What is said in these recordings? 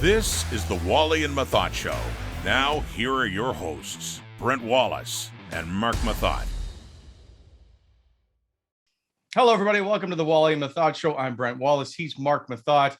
This is the Wally and Methot Show. Now, here are your hosts, Brent Wallace and Mark Methot. Hello, everybody. Welcome to the Wally and Methot Show. I'm Brent Wallace. He's Mark Methot.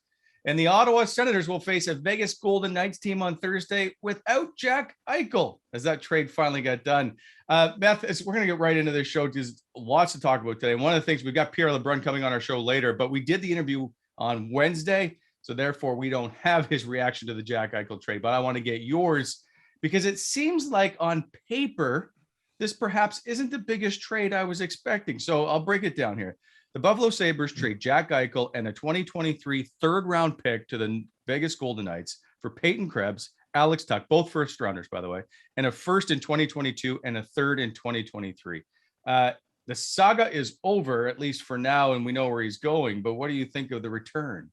And the Ottawa Senators will face a Vegas Golden Knights team on Thursday without Jack Eichel, as that trade finally got done. Beth, we're going to get right into this show. There's lots to talk about today. One of the things, we've got Pierre LeBrun coming on our show later, but we did the interview on Wednesday, so therefore we don't have his reaction to the Jack Eichel trade, but I want to get yours because it seems like on paper, this perhaps isn't the biggest trade I was expecting. So I'll break it down here. The Buffalo Sabres trade Jack Eichel and a 2023 third-round pick to the Vegas Golden Knights for Peyton Krebs, Alex Tuch, both first-rounders, by the way, and a first in 2022 and a third in 2023. The saga is over, at least for now, and we know where he's going. But what do you think of the return?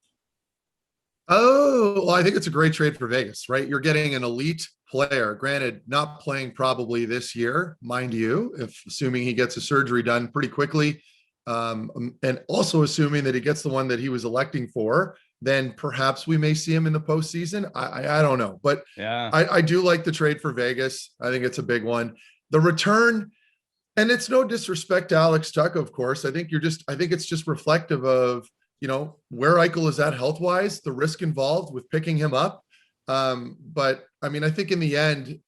Oh, well, I think it's a great trade for Vegas, right? You're getting an elite player, granted, not playing probably this year, mind you, if assuming he gets a surgery done pretty quickly. And also assuming that he gets the one that he was electing for, then perhaps we may see him in the postseason. I don't know, but yeah, I do like the trade for Vegas. I think it's a big one. The return, and it's no disrespect to Alex Tuch, of course. I think it's just reflective of, you know, where Eichel is at health-wise, the risk involved with picking him up. But I mean, I think in the end,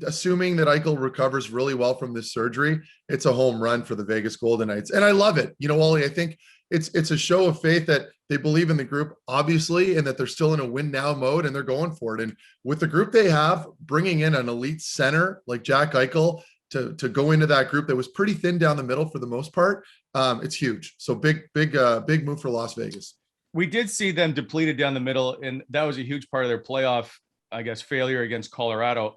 assuming that Eichel recovers really well from this surgery, it's a home run for the Vegas Golden Knights. And I love it. You know, Wally, I think it's a show of faith that they believe in the group, obviously, and that they're still in a win now mode and they're going for it. And with the group they have, bringing in an elite center like Jack Eichel to go into that group that was pretty thin down the middle for the most part, it's huge. So big move for Las Vegas. We did see them depleted down the middle, and that was a huge part of their playoff, I guess, failure against Colorado.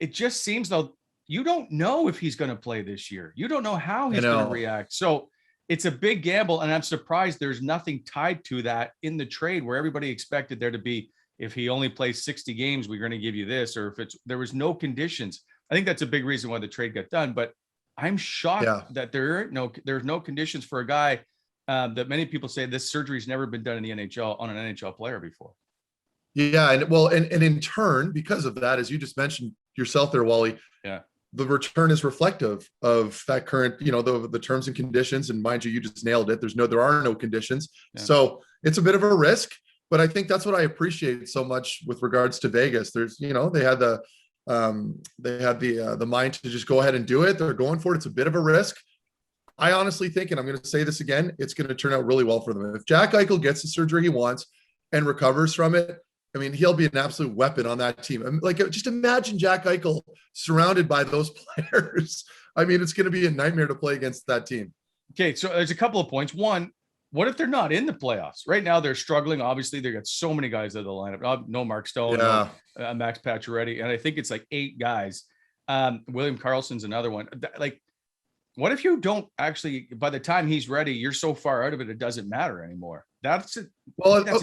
It just seems though, you don't know if he's going to play this year. You don't know how he's going to react. So it's a big gamble. And I'm surprised there's nothing tied to that in the trade where everybody expected there to be, if he only plays 60 games, we're going to give you this, or if there was no conditions. I think that's a big reason why the trade got done, but I'm shocked that there's no conditions for a guy that many people say this surgery's never been done in the NHL on an NHL player before. Yeah, and in turn, because of that, as you just mentioned yourself there, Wally, the return is reflective of that current, you know, the terms and conditions. And mind you, you just nailed it. There are no conditions. Yeah. So it's a bit of a risk, but I think that's what I appreciate so much with regards to Vegas. There's, you know, they had the mind to just go ahead and do it. They're going for it. It's a bit of a risk. I honestly think, and I'm going to say this again, it's going to turn out really well for them. If Jack Eichel gets the surgery he wants and recovers from it, I mean, he'll be an absolute weapon on that team. Like, just imagine Jack Eichel surrounded by those players. I mean, it's going to be a nightmare to play against that team. Okay, so there's a couple of points. One, what if they're not in the playoffs? Right now, they're struggling. Obviously, they've got so many guys out of the lineup. No Mark Stone, no, Max Pacioretty, and I think it's like 8 guys. William Karlsson's another one. Like, what if you don't actually, by the time he's ready, you're so far out of it, it doesn't matter anymore? That's an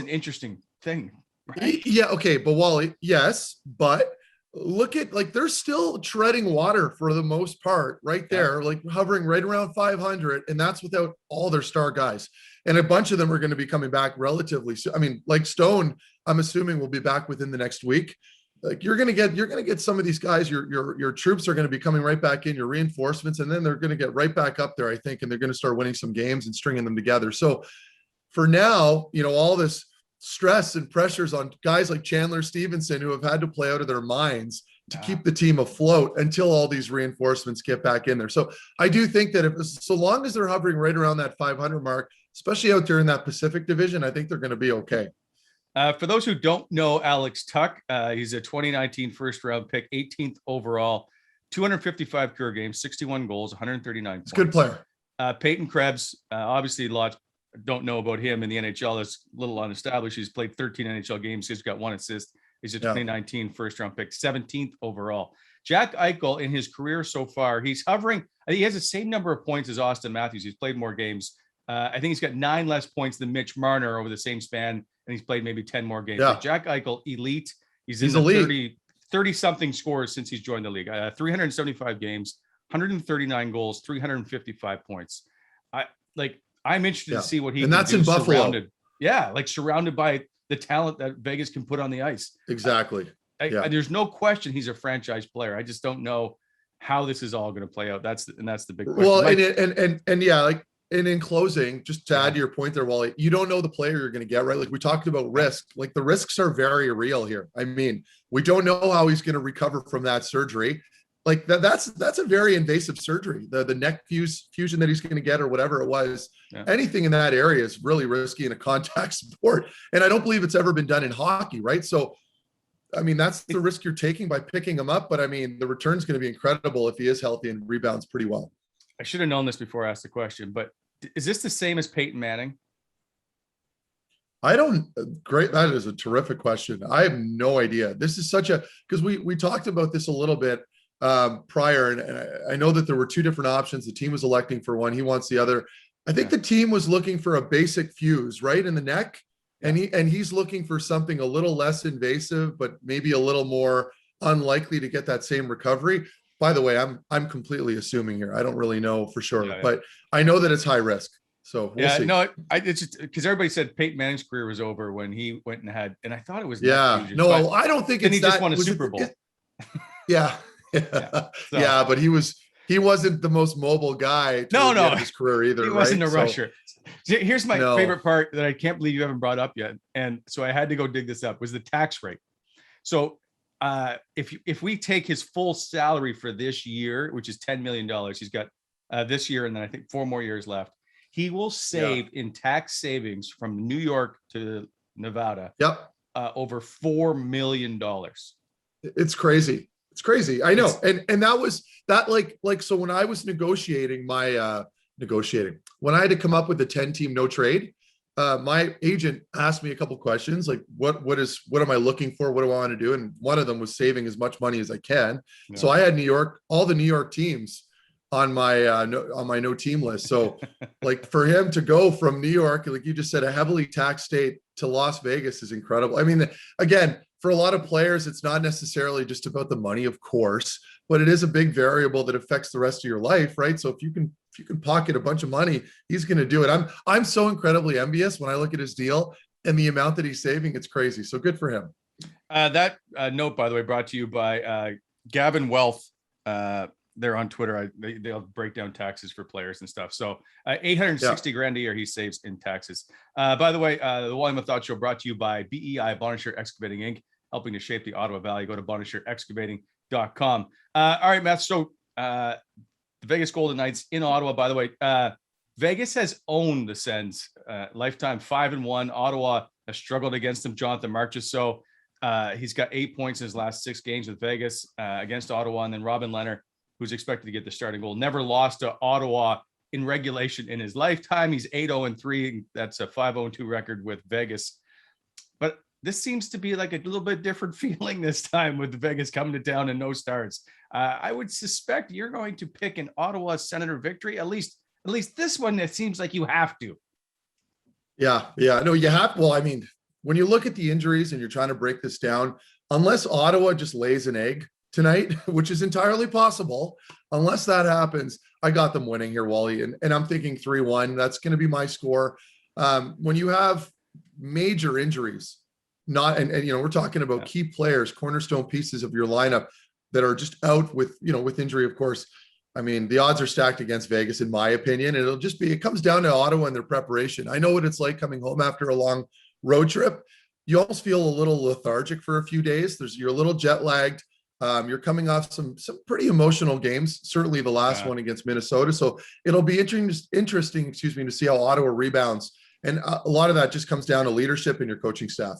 interesting thing. Right? Yeah. Okay. But Wally, yes, but look at, like, they're still treading water for the most part right there, like hovering right around 500. And that's without all their star guys. And a bunch of them are going to be coming back relatively soon. I mean, like Stone, I'm assuming will be back within the next week. Like, you're going to get some of these guys, your troops are going to be coming right back in, your reinforcements, and then they're going to get right back up there, I think, and they're going to start winning some games and stringing them together. So for now, you know, all this stress and pressures on guys like Chandler Stevenson, who have had to play out of their minds to keep the team afloat until all these reinforcements get back in there. So I do think that so long as they're hovering right around that 500 mark, especially out there in that Pacific division, I think they're going to be okay. For those who don't know Alex Tuch, he's a 2019 first-round pick, 18th overall, 255 career games, 61 goals, 139 points. He's a good player. Peyton Krebs, obviously lots don't know about him in the NHL. That's a little unestablished. He's played 13 NHL games. He's got 1 assist. He's a 2019 first-round pick, 17th overall. Jack Eichel, in his career so far, he's hovering. He has the same number of points as Austin Matthews. He's played more games. I think he's got 9 less points than Mitch Marner over the same span, and he's played maybe 10 more games. Yeah. But Jack Eichel, elite. He's in the 30-something scores since he's joined the league. 375 games, 139 goals, 355 points. I'm interested to see what he and can that's do in Buffalo. Surrounded by the talent that Vegas can put on the ice. Exactly. There's no question he's a franchise player. I just don't know how this is all going to play out. That's the big question. Well, and yeah, like, and in closing, just to add to your point there, Wally, you don't know the player you're going to get, right? Like we talked about risk, like the risks are very real here. I mean, we don't know how he's going to recover from that surgery. Like that's a very invasive surgery. The neck fusion that he's going to get or whatever it was, anything in that area is really risky in a contact sport. And I don't believe it's ever been done in hockey, right? So, I mean, that's the risk you're taking by picking him up. But I mean, the return's going to be incredible if he is healthy and rebounds pretty well. I should have known this before I asked the question, but is this the same as Peyton Manning? Great. That is a terrific question. I have no idea. This is because we talked about this a little bit prior, and I know that there were two different options. The team was electing for one. He wants the other. I think the team was looking for a basic fuse right in the neck, and he's looking for something a little less invasive, but maybe a little more unlikely to get that same recovery. By the way, I'm completely assuming here. I don't really know for sure, but I know that it's high risk. So we'll see. No, it's just because everybody said Peyton Manning's career was over when he went and had, and I thought it was fusion, no, I don't think it's he just won a Super Bowl. But he wasn't the most mobile guy to his career either. He wasn't a rusher. Here's my favorite part that I can't believe you haven't brought up yet, and so I had to go dig this up, was the tax rate. So if we take his full salary for this year, which is $10 million, he's got this year and then I think 4 more years left, he will save in tax savings from New York to Nevada over $4 million. It's crazy. It's crazy. I know. And that was that like so when I was negotiating when I had to come up with the 10-team no trade, my agent asked me a couple questions like what am I looking for? What do I want to do? And one of them was saving as much money as I can. Yeah. So I had all the New York teams on my no team list. So like for him to go from New York, like you just said, a heavily taxed state to Las Vegas is incredible. I mean, again, for a lot of players, it's not necessarily just about the money, of course, but it is a big variable that affects the rest of your life, right? So if you can pocket a bunch of money, he's going to do it. I'm so incredibly envious when I look at his deal and the amount that he's saving. It's crazy. So good for him. That note, by the way, brought to you by Gavin Wealth. They're on Twitter. They'll break down taxes for players and stuff. So 860 grand a year he saves in taxes. By the way, the Wally Methot Show brought to you by BEI, Bonnechere Excavating Inc., helping to shape the Ottawa Valley. Go to BonnechereExcavating.com. All right, Matt. So the Vegas Golden Knights in Ottawa, by the way, Vegas has owned the Sens lifetime 5-1. Ottawa has struggled against them. Jonathan Marchessault, he's got 8 points in his last 6 games with Vegas against Ottawa. And then Robin Leonard, who's expected to get the starting goal, never lost to Ottawa in regulation in his lifetime. He's 8-0-3. That's a 5-0-2 record with Vegas. But this seems to be like a little bit different feeling this time with Vegas coming to town and no stars. I would suspect you're going to pick an Ottawa Senator victory. At least this one, it seems like you have to. Yeah. No, you have. Well, I mean, when you look at the injuries and you're trying to break this down, unless Ottawa just lays an egg tonight, which is entirely possible, unless that happens, I got them winning here, Wally. And I'm thinking 3-1. That's going to be my score. When you have major injuries, and we're talking about key players, cornerstone pieces of your lineup that are just out with injury, of course. I mean, the odds are stacked against Vegas, in my opinion. And it comes down to Ottawa and their preparation. I know what it's like coming home after a long road trip. You almost feel a little lethargic for a few days. You're a little jet lagged. You're coming off some pretty emotional games, certainly the last one against Minnesota. So it'll be interesting, to see how Ottawa rebounds. And a lot of that just comes down to leadership and your coaching staff.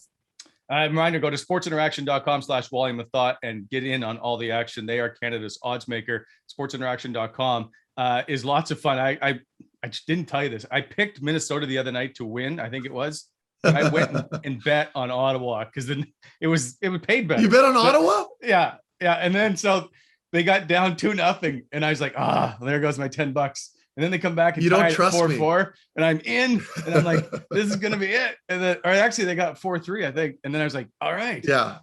Reminder, go to sportsinteraction.com/Wally Methot and get in on all the action. They are Canada's odds maker. Sportsinteraction.com is lots of fun. I just didn't tell you this. I picked Minnesota the other night to win. I think it was. I went and bet on Ottawa because then it was paid better. You bet on Ottawa? Yeah. And then so they got down 2-0, and I was like, there goes my $10. And then they come back and tie 4-4, and I'm in, and I'm like, this is gonna be it. And then, or actually, they got 4-3, I think. And then I was like, all right, yeah.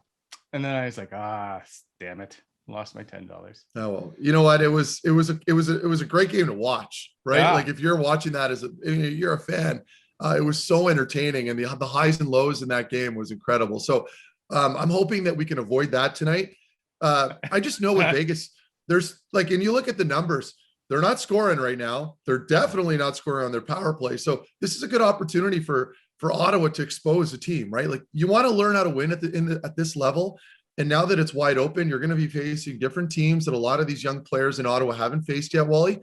And then I was like, damn it, lost my $10. Oh well, you know what? It was a great game to watch, right? Yeah. Like if you're watching that you're a fan. It was so entertaining, and the highs and lows in that game was incredible. So I'm hoping that we can avoid that tonight. I just know with Vegas, there's like, and you look at the numbers, they're not scoring right now. They're definitely not scoring on their power play. So this is a good opportunity for Ottawa to expose a team, right? Like, you want to learn how to win at this level. And now that it's wide open, you're going to be facing different teams that a lot of these young players in Ottawa haven't faced yet, Wally.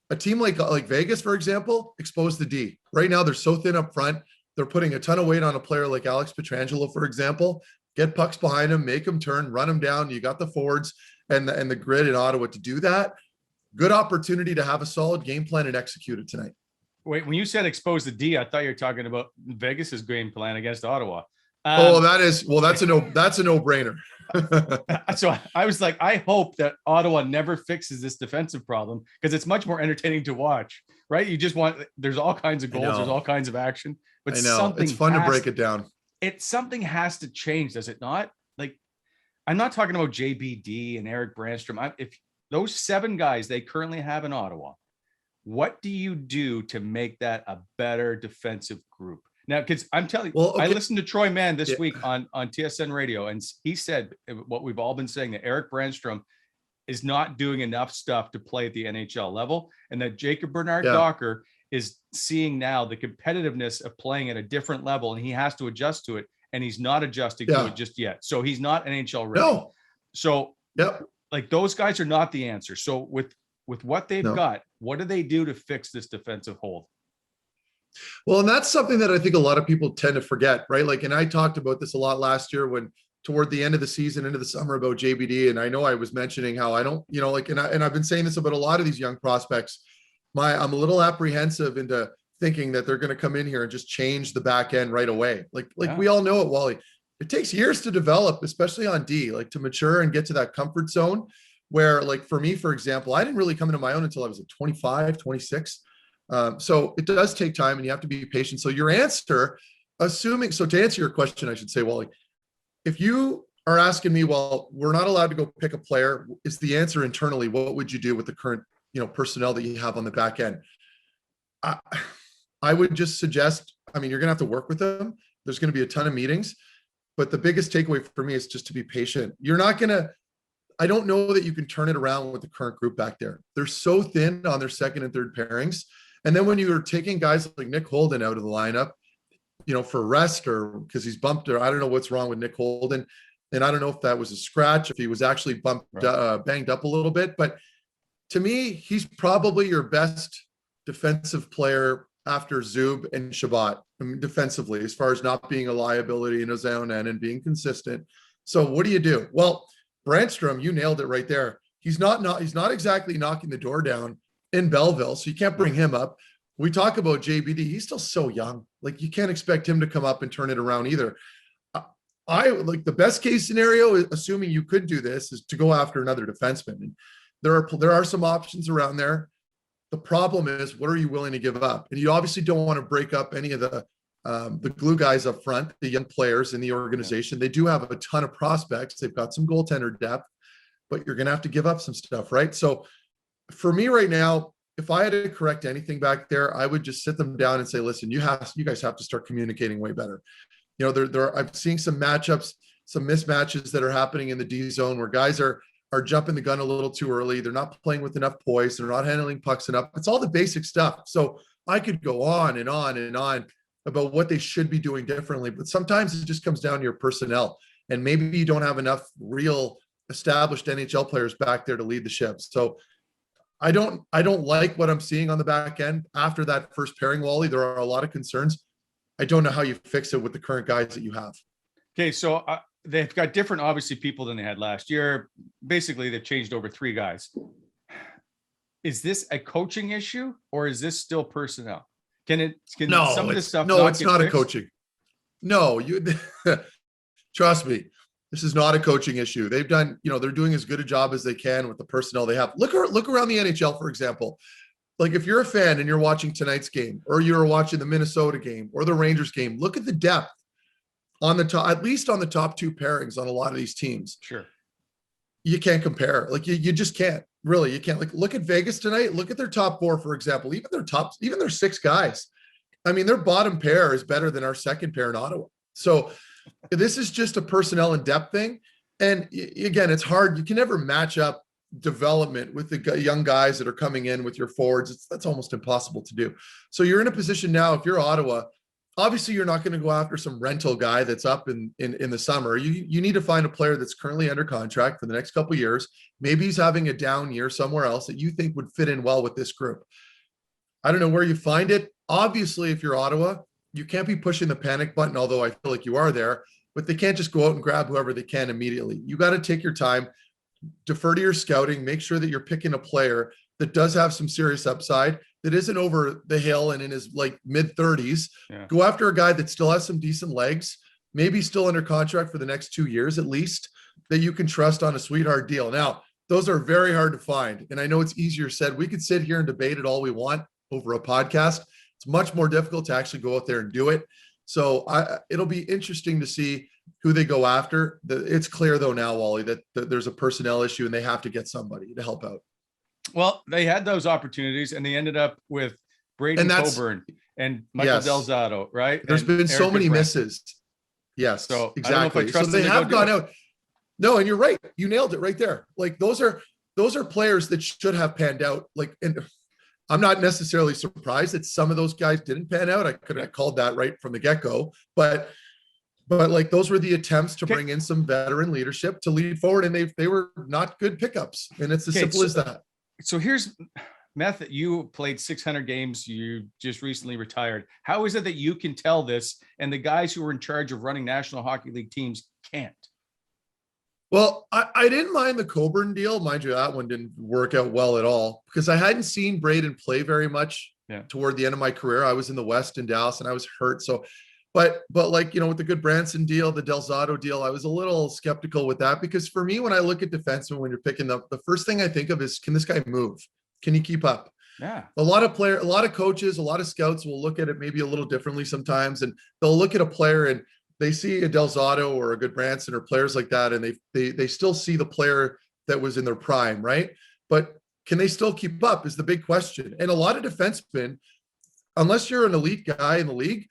A team like Vegas, for example, expose the D. Right now, they're so thin up front. They're putting a ton of weight on a player like Alex Pietrangelo, for example. Get pucks behind him, make him turn, run him down. You got the forwards and the grid in Ottawa to do that. Good opportunity to have a solid game plan and execute it tonight. Wait, when you said expose the D, I thought you were talking about Vegas's game plan against Ottawa. That's a no-brainer. So I was like, I hope that Ottawa never fixes this defensive problem, because it's much more entertaining to watch, right? You just want, there's all kinds of goals, there's all kinds of action, but I know it's fun to break it down. Something has to change, does it not? Like, I'm not talking about JBD and Eric Brandstrom. If those 7 guys they currently have in Ottawa, what do you do to make that a better defensive group? Now, because I'm telling you, I listened to Troy Mann this week on TSN radio, and he said what we've all been saying, that Eric Brandstrom is not doing enough stuff to play at the NHL level, and that Jacob Bernard Docker is seeing now the competitiveness of playing at a different level, and he has to adjust to it, and he's not adjusting to it just yet. So he's not NHL ready. No. So like, those guys are not the answer. So with what they've got, what do they do to fix this defensive hold? Well, and that's something that I think a lot of people tend to forget, right? Like, and I talked about this a lot last year when toward the end of the season, into the summer, about JBD. And I know I was mentioning how I don't, and I've been saying this about a lot of these young prospects. I'm a little apprehensive into thinking that they're going to come in here and just change the back end right away. We all know it, Wally. It takes years to develop, especially on D, like to mature and get to that comfort zone where, like, for me, for example, I didn't really come into my own until I was at 25, 26. So it does take time, and you have to be patient. So your answer, to answer your question, I should say, Wally, if you are asking me, well, we're not allowed to go pick a player, is the answer internally, what would you do with the current, personnel that you have on the back end? I would just suggest, you're going to have to work with them. There's going to be a ton of meetings, but the biggest takeaway for me is just to be patient. I don't know that you can turn it around with the current group back there. They're so thin on their second and third pairings. And then when you are taking guys like Nick Holden out of the lineup, for rest, or because he's bumped, or I don't know what's wrong with Nick Holden. And I don't know if that was a scratch, if he was actually banged up a little bit. But to me, he's probably your best defensive player after Zub and Shabbat, defensively, as far as not being a liability in his own end and being consistent. So what do you do? Well, Brandstrom, you nailed it right there. He's not exactly knocking the door down in Belleville, so you can't bring him up. We talk about JBD. He's still so young. Like, you can't expect him to come up and turn it around either. I like, the best case scenario, assuming you could do this, is to go after another defenseman. And there are some options around there. The problem is, what are you willing to give up? And you obviously don't want to break up any of the glue guys up front, the young players in the organization. They do have a ton of prospects. They've got some goaltender depth, but you're going to have to give up some stuff, right? So for me right now, if I had to correct anything back there, I would just sit them down and say, listen, you guys have to start communicating way better. I'm seeing some matchups, some mismatches that are happening in the D zone where guys are jumping the gun a little too early. They're not playing with enough poise. They're not handling pucks enough. It's all the basic stuff. So I could go on and on and on about what they should be doing differently, but sometimes it just comes down to your personnel, and maybe you don't have enough real established NHL players back there to lead the ship. So I don't like what I'm seeing on the back end after that first pairing, Wally. There are a lot of concerns. I don't know how you fix it with the current guys that you have. Okay, so they've got different, obviously, people than they had last year. Basically, they've changed over 3 guys. Is this a coaching issue, or is this still personnel? Can some of this stuff? No, it's not a coaching. No, you trust me. This is not a coaching issue. They've done, they're doing as good a job as they can with the personnel they have. Look around the NHL, for example. Like, if you're a fan and you're watching tonight's game, or you're watching the Minnesota game or the Rangers game, look at the depth on the top, at least on the top 2 pairings on a lot of these teams. Sure. You can't compare. Like, you just can't. Really, you can't. Like, look at Vegas tonight. Look at their top 4, for example. Even their 6 guys. I mean, their bottom pair is better than our second pair in Ottawa. So this is just a personnel and depth thing. And again, it's hard. You can never match up development with the young guys that are coming in with your forwards. That's almost impossible to do. So you're in a position now, if you're Ottawa, obviously you're not going to go after some rental guy that's up in the summer. You need to find a player that's currently under contract for the next couple of years. Maybe he's having a down year somewhere else that you think would fit in well with this group. I don't know where you find it. Obviously, if you're Ottawa, you can't be pushing the panic button, although I feel like you are there, but they can't just go out and grab whoever they can immediately. You got to take your time, defer to your scouting, make sure that you're picking a player that does have some serious upside, that isn't over the hill and in his like mid 30s. Yeah. Go after a guy that still has some decent legs, maybe still under contract for the next 2 years at least, that you can trust on a sweetheart deal. Now, those are very hard to find. And I know it's easier said. We could sit here and debate it all we want over a podcast. It's much more difficult to actually go out there and do it. So it'll be interesting to see who they go after. It's clear though now, Wally, that there's a personnel issue and they have to get somebody to help out. Well, they had those opportunities and they ended up with Braden Coburn and Michael Delzato, right? There's been so many misses. Yes, so exactly. So they have gone out. No, and you're right. You nailed it right there. Like those are players that should have panned out. Like, and I'm not necessarily surprised that some of those guys didn't pan out. I could have called that right from the get-go, but like those were the attempts to bring in some veteran leadership to lead forward, and they were not good pickups. And it's as simple as that. So here's Methot. You played 600 games. You just recently retired. How is it that you can tell this and the guys who are in charge of running National Hockey League teams can't? Well, I didn't mind the Coburn deal. Mind you, that one didn't work out well at all because I hadn't seen Braden play very much toward the end of my career. I was in the West in Dallas and I was hurt. So, but like, with the good Branson deal, the Delzato deal, I was a little skeptical with that because for me, when I look at defensemen, when you're picking up, the first thing I think of is, can this guy move? Can he keep up? Yeah. A lot of coaches, a lot of scouts will look at it maybe a little differently sometimes. And they'll look at a player and they see a Delzato or a good Branson or players like that, and they still see the player that was in their prime, right? But can they still keep up is the big question. And a lot of defensemen, unless you're an elite guy in the league,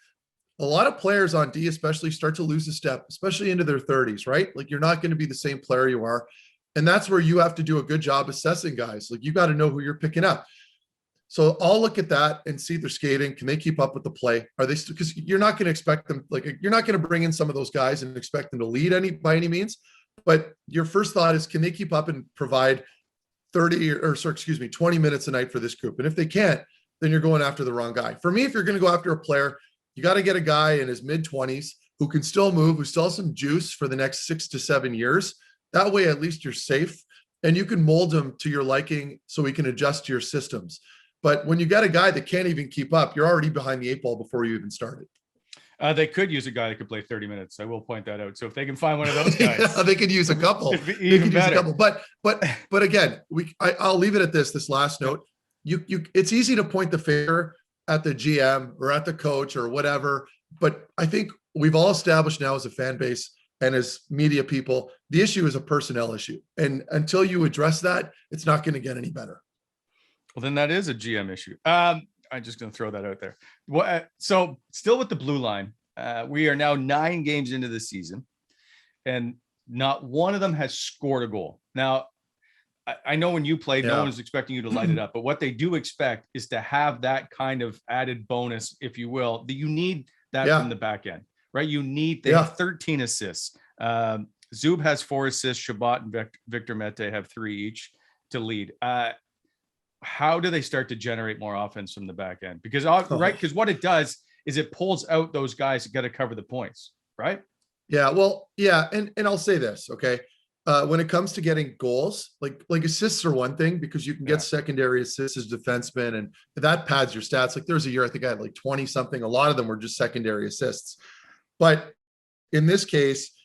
a lot of players on D especially start to lose a step, especially into their 30s, right? Like you're not going to be the same player you are. And that's where you have to do a good job assessing guys. Like you got to know who you're picking up. So I'll look at that and see their skating. Can they keep up with the play? Are they still, because you're not going to expect them, like you're not going to bring in some of those guys and expect them to lead by any means. But your first thought is, can they keep up and provide 20 minutes a night for this group? And if they can't, then you're going after the wrong guy. For me, if you're going to go after a player, you got to get a guy in his mid-20s who can still move, who still has some juice for the next 6 to 7 years. That way, at least you're safe and you can mold him to your liking so he can adjust to your systems. But when you got a guy that can't even keep up, you're already behind the 8 ball before you even started. They could use a guy that could play 30 minutes. I will point that out. So if they can find one of those guys, they could use a couple. Even better. But again, I'll leave it at this last note. It's easy to point the finger at the GM or at the coach or whatever. But I think we've all established now as a fan base and as media people, the issue is a personnel issue. And until you address that, it's not going to get any better. Well, then that is a GM issue. I'm just going to throw that out there. So still with the blue line, we are now 9 games into the season and not one of them has scored a goal. Now, I know when you played, no one's expecting you to light it up, but what they do expect is to have that kind of added bonus, if you will, that you need that from the back end, right? You need, they have 13 assists. Zub has 4 assists. Shabbat and Victor Mete have 3 each to lead. How do they start to generate more offense from the back end? Because because what it does is it pulls out those guys that got to cover the points, right? Yeah, well, yeah, and I'll say this, okay? When it comes to getting goals, like assists are one thing because you can get secondary assists as defensemen, and that pads your stats. Like there's a year I think I had like 20 something. A lot of them were just secondary assists, but in this case,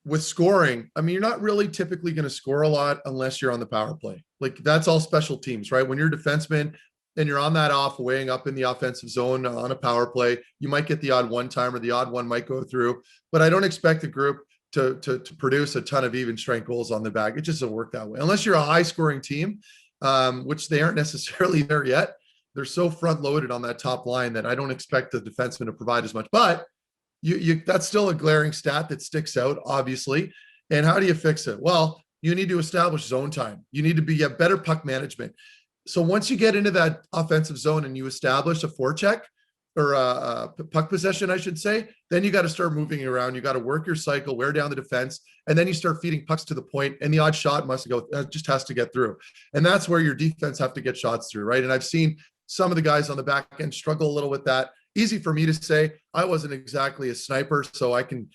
with scoring, I mean, you're not really typically going to score a lot unless you're on the power play. Like that's all special teams, right? When you're a defenseman and you're on that off weighing up in the offensive zone on a power play, you might get the odd one time or the odd one might go through, but I don't expect the group to produce a ton of even strength goals on the back. It just doesn't work that way. Unless you're a high scoring team, which they aren't necessarily there yet, they're so front loaded on that top line that I don't expect the defenseman to provide as much. But you that's still a glaring stat that sticks out, obviously. And how do you fix it? Well, you need to establish zone time. You need to get better puck management. So once you get into that offensive zone and you establish a forecheck or a puck possession, I should say, then you got to start moving around. You got to work your cycle, wear down the defense, and then you start feeding pucks to the point, and the odd shot just has to get through. And that's where your defense have to get shots through, right? And I've seen some of the guys on the back end struggle a little with that. Easy for me to say. I wasn't exactly a sniper, so I can,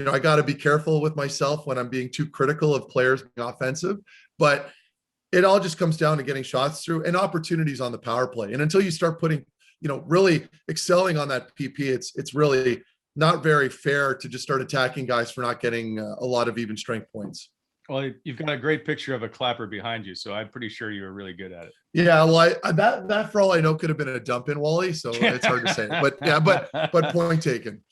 I got to be careful with myself when I'm being too critical of players being offensive. But it all just comes down to getting shots through and opportunities on the power play. And until you start putting, really excelling on that PP, it's really not very fair to just start attacking guys for not getting a lot of even strength points. Well, you've got a great picture of a clapper behind you, so I'm pretty sure you were really good at it. Yeah, well, that for all I know could have been a dump in, Wally. So it's hard to say, but yeah, but point taken.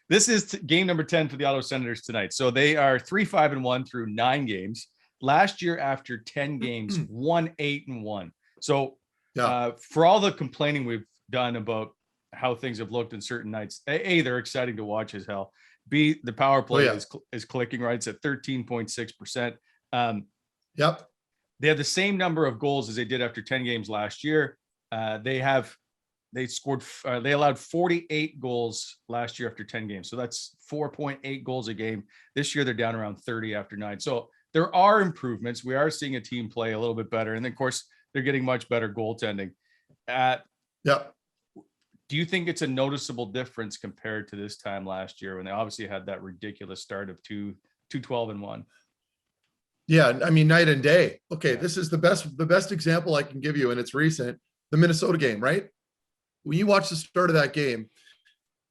This is game number 10 for the Ottawa Senators tonight. So they are 3-5-1 through 9 games. Last year, after 10 games, 1-8-1. So for all the complaining we've done about how things have looked in certain nights, A, they're exciting to watch as hell. B, the power play is clicking, right? It's at 13.6%. Yep. They have the same number of goals as they did after 10 games last year. They allowed 48 goals last year after 10 games. So that's 4.8 goals a game. This year, they're down around 30 after 9. So there are improvements. We are seeing a team play a little bit better. And then, of course, they're getting much better goaltending. Do you think it's a noticeable difference compared to this time last year when they obviously had that ridiculous start of 2-12-1? Yeah, I mean, night and day. Okay, this is the best example I can give you, and it's recent. The Minnesota game, right? When you watch the start of that game,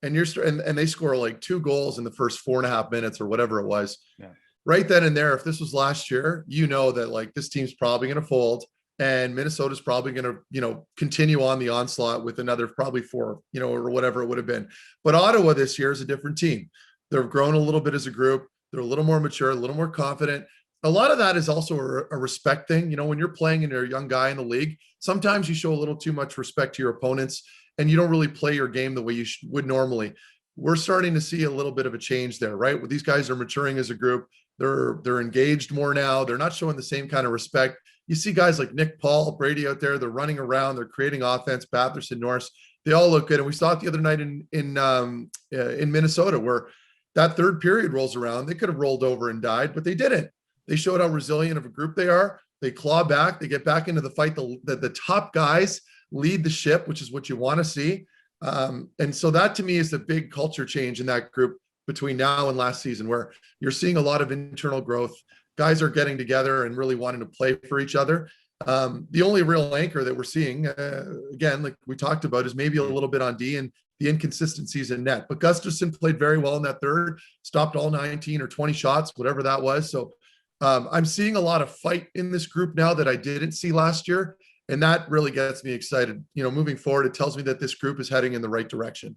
and they score like 2 goals in the first 4.5 minutes or whatever it was. Yeah. Right then and there, if this was last year, that like this team's probably going to fold. And Minnesota's probably going to, continue on the onslaught with another probably 4, or whatever it would have been. But Ottawa this year is a different team. They've grown a little bit as a group. They're a little more mature, a little more confident. A lot of that is also a respect thing. When you're playing and you're a young guy in the league, sometimes you show a little too much respect to your opponents and you don't really play your game the way you would normally. We're starting to see a little bit of a change there, right? These guys are maturing as a group. They're engaged more now. They're not showing the same kind of respect. You see guys like Nick Paul, Brady out there, they're running around, they're creating offense, Batherson, Norris, they all look good. And we saw it the other night in Minnesota where that third period rolls around. They could have rolled over and died, but they didn't. They showed how resilient of a group they are. They claw back, they get back into the fight. The top guys lead the ship, which is what you want to see. And so that to me is the big culture change in that group between now and last season, where you're seeing a lot of internal growth. Guys are getting together and really wanting to play for each other. The only real anchor that we're seeing, again, like we talked about, is maybe a little bit on D and the inconsistencies in net. But Gustafsson played very well in that third, stopped all 19 or 20 shots, whatever that was. So I'm seeing a lot of fight in this group now that I didn't see last year. And that really gets me excited. Moving forward, it tells me that this group is heading in the right direction.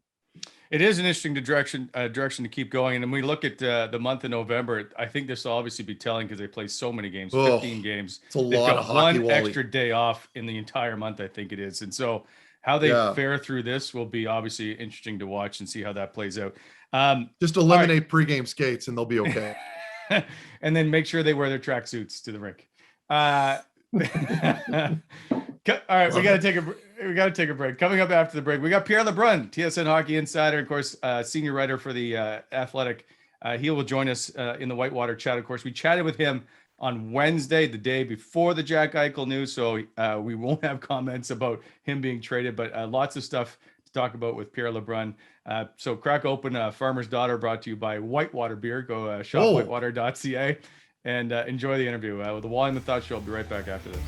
It is an interesting direction to keep going. And when we look at the month of November, I think this will obviously be telling because they play so many games, 15 games. It's a lot of hockey, one extra day off in the entire month, I think it is. And so how they fare through this will be obviously interesting to watch and see how that plays out. Just eliminate pregame skates and they'll be okay. And then make sure they wear their tracksuits to the rink. All right, we got to take a break. Coming up after the break, we got Pierre LeBrun, TSN Hockey Insider, of course, senior writer for the Athletic. He will join us in the Whitewater chat. Of course, we chatted with him on Wednesday, the day before the Jack Eichel news, so we won't have comments about him being traded, but lots of stuff to talk about with Pierre LeBrun. So crack open Farmer's Daughter, brought to you by Whitewater Beer. Go shop whitewater.ca and enjoy the interview with the Wally Methot Show. I'll be right back after this.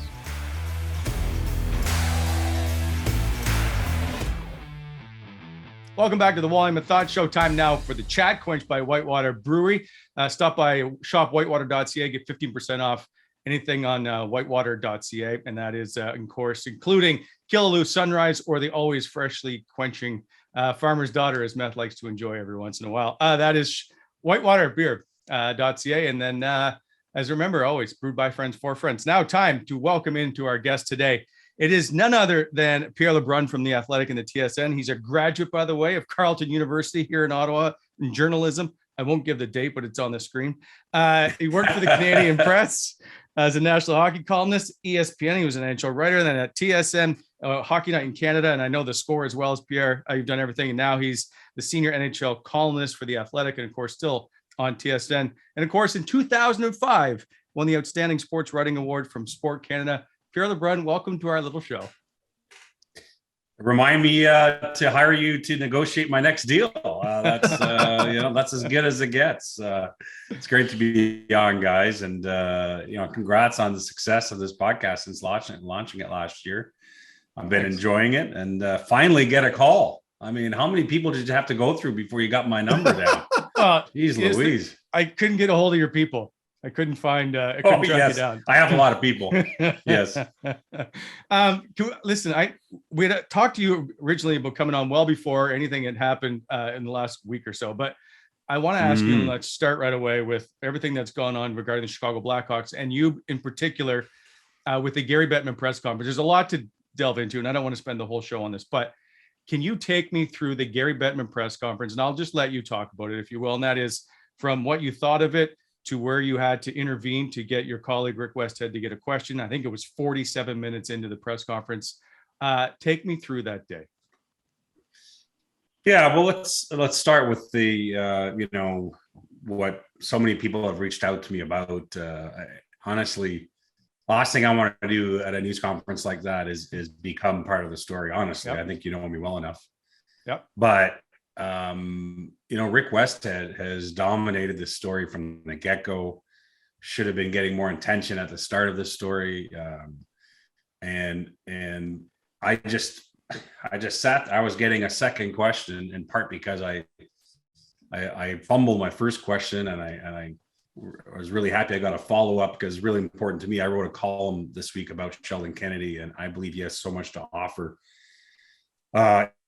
Welcome back to the Wally Methot Show. Time now for the chat, quenched by Whitewater Brewery. Stop by shopwhitewater.ca, get 15% off anything on whitewater.ca. And that is, of course, including Killaloo Sunrise or the always freshly quenching Farmer's Daughter, as Meth likes to enjoy every once in a while. That is whitewaterbeer.ca. And then, as remember, always brewed by friends for friends. Now time to welcome into our guest today It is none other than Pierre LeBrun from The Athletic and the TSN. He's a graduate, by the way, of Carleton University here in Ottawa in journalism. I won't give the date, but it's on the screen. He worked for the Canadian Press as a national hockey columnist, ESPN. He was an NHL writer, and then at TSN, Hockey Night in Canada, and I know the score as well as Pierre. You've done everything, and now he's the senior NHL columnist for The Athletic, and of course, still on TSN. And of course, in 2005, won the Outstanding Sports Writing Award from Sport Canada. Pierre LeBrun, welcome to our little show. Remind me to hire you to negotiate my next deal. That's that's as good as it gets. It's great to be on, guys, and congrats on the success of this podcast since launching it last year. I've been enjoying it, and finally get a call. I mean, how many people did you have to go through before you got my number down? Jeez Louise. I couldn't get a hold of your people. I couldn't find. I couldn't track you down. I have a lot of people. Yes. Listen, we had talked to you originally about coming on well before anything had happened in the last week or so. But I want to ask you, and let's start right away with everything that's gone on regarding the Chicago Blackhawks, and you in particular with the Gary Bettman press conference. There's a lot to delve into, and I don't want to spend the whole show on this, but can you take me through the Gary Bettman press conference? And I'll just let you talk about it, if you will. And that is from what you thought of it to where you had to intervene to get your colleague Rick Westhead to get a question. I think it was 47 minutes into the press conference. Take me through that day. Yeah, well, let's start with the what so many people have reached out to me about. Honestly, last thing I want to do at a news conference like that is become part of the story. Honestly, I think you know me well enough. Yep. But Rick Westhead has dominated this story from the get-go. Should have been getting more attention at the start of this story. And I just sat, I was getting a second question in part because I fumbled my first question, and I was really happy I got a follow-up because it's really important to me. I wrote a column this week about Sheldon Kennedy, and I believe he has so much to offer.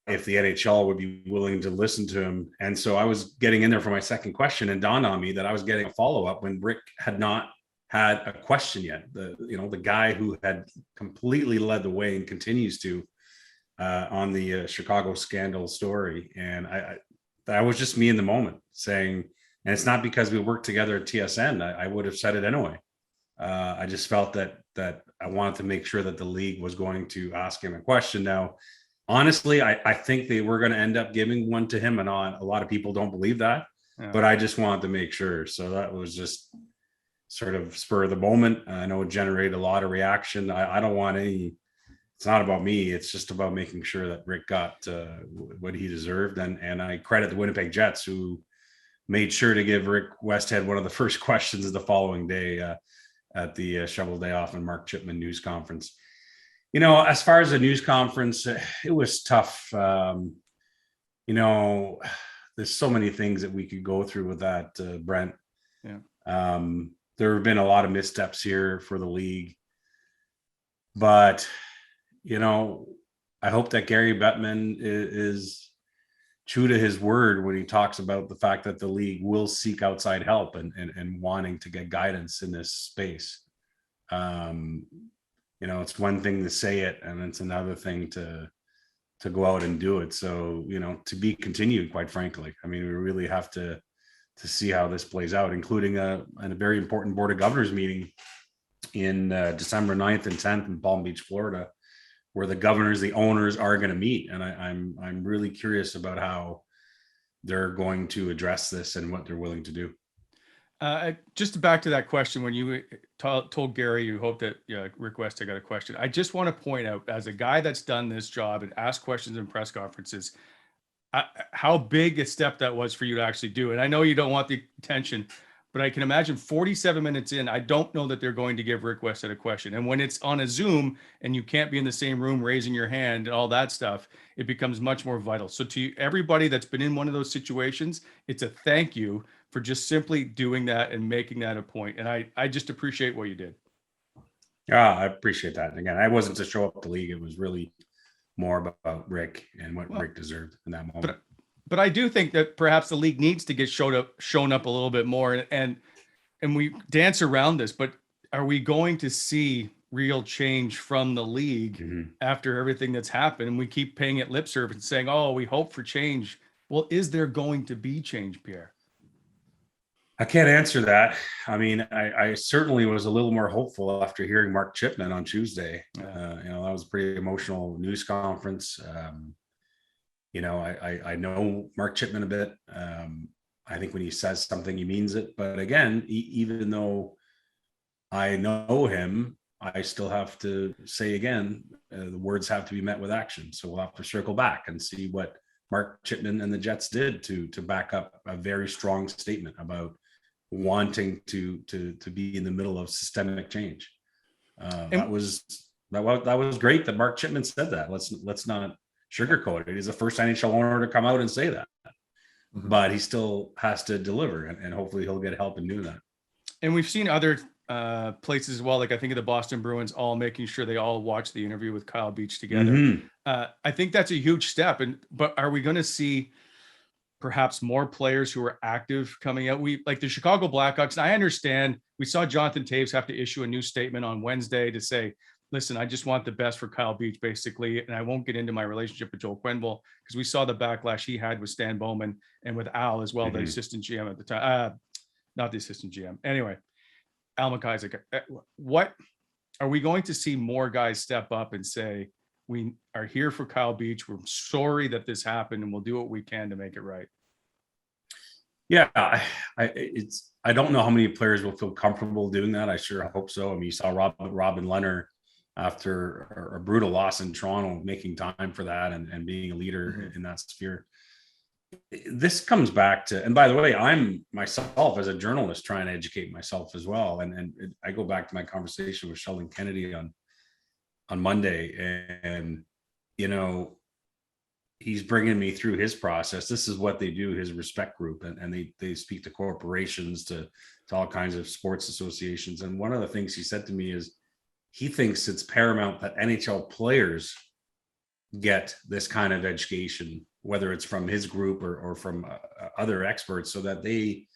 If the NHL would be willing to listen to him. And so I was getting in there for my second question, and dawned on me that I was getting a follow-up when Rick had not had a question yet. The guy who had completely led the way and continues to on the Chicago scandal story. And that was just me in the moment saying, and it's not because we worked together at TSN, I would have said it anyway. I just felt that I wanted to make sure that the league was going to ask him a question. Now, honestly, I think they were going to end up giving one to him, and a lot of people don't believe that, but I just wanted to make sure. So that was just sort of spur of the moment. I know it generated a lot of reaction. I don't want any, it's not about me. It's just about making sure that Rick got what he deserved. And I credit the Winnipeg Jets, who made sure to give Rick Westhead one of the first questions the following day at the Shovel Day Off and Mark Chipman news conference. As far as the news conference, it was tough. There's so many things that we could go through with that, Brent. Yeah. There have been a lot of missteps here for the league. But, I hope that Gary Bettman is true to his word when he talks about the fact that the league will seek outside help and wanting to get guidance in this space. It's one thing to say it, and it's another thing to go out and do it. So, to be continued, quite frankly. I mean, we really have to see how this plays out, including a very important Board of Governors meeting in December 9th and 10th in Palm Beach, Florida, where the governors, the owners are going to meet. And I'm really curious about how they're going to address this and what they're willing to do. Just back to that question, when you told Gary you hope that Rick Westhead got a question, I just want to point out, as a guy that's done this job and asked questions in press conferences, how big a step that was for you to actually do. And I know you don't want the attention, but I can imagine 47 minutes in, I don't know that they're going to give Rick Westhead a question. And when it's on a Zoom and you can't be in the same room raising your hand and all that stuff, it becomes much more vital. So to everybody that's been in one of those situations, it's a thank you for just simply doing that and making that a point. And I just appreciate what you did. Yeah, I appreciate that. And again, I wasn't to show up the league. It was really more about Rick and what Rick deserved in that moment. But I do think that perhaps the league needs to get shown up a little bit more. And we dance around this, but are we going to see real change from the league after everything that's happened. And we keep paying it lip service and saying, oh, we hope for change. Well, is there going to be change, Pierre? I can't answer that. I mean, I certainly was a little more hopeful after hearing Mark Chipman on Tuesday. That was a pretty emotional news conference. I know Mark Chipman a bit. I think when he says something, he means it. But again, even though I know him, I still have to say again, the words have to be met with action. So we'll have to circle back and see what Mark Chipman and the Jets did to back up a very strong statement about wanting to be in the middle of systemic change. That was great that Mark Chipman said that. Let's not sugarcoat it. He's the first NHL owner to come out and say that, but he still has to deliver, and hopefully he'll get help in doing that. And we've seen other places as well. Like I think of the Boston Bruins all making sure they all watch the interview with Kyle Beach together. I think that's a huge step. But are we going to see perhaps more players who are active coming out? We like the Chicago Blackhawks. And I understand we saw Jonathan Taves have to issue a new statement on Wednesday to say, listen, I just want the best for Kyle Beach, basically. And I won't get into my relationship with Joel Quenneville because we saw the backlash he had with Stan Bowman and with Al as well, the assistant GM at the time. Not the assistant GM. Anyway, Al McIsaac. What are we going to see more guys step up and say, we are here for Kyle Beach. We're sorry that this happened and we'll do what we can to make it right. Yeah. I don't know how many players will feel comfortable doing that. I sure hope so. I mean, you saw Robin Leonard after a brutal loss in Toronto, making time for that and being a leader in that sphere. This comes back to, and by the way, I'm myself as a journalist trying to educate myself as well. And I go back to my conversation with Sheldon Kennedy on Monday, and he's bringing me through his process. This is what they do, his respect group, and they speak to corporations, to all kinds of sports associations. And one of the things he said to me is he thinks it's paramount that NHL players get this kind of education, whether it's from his group or from other experts, so that they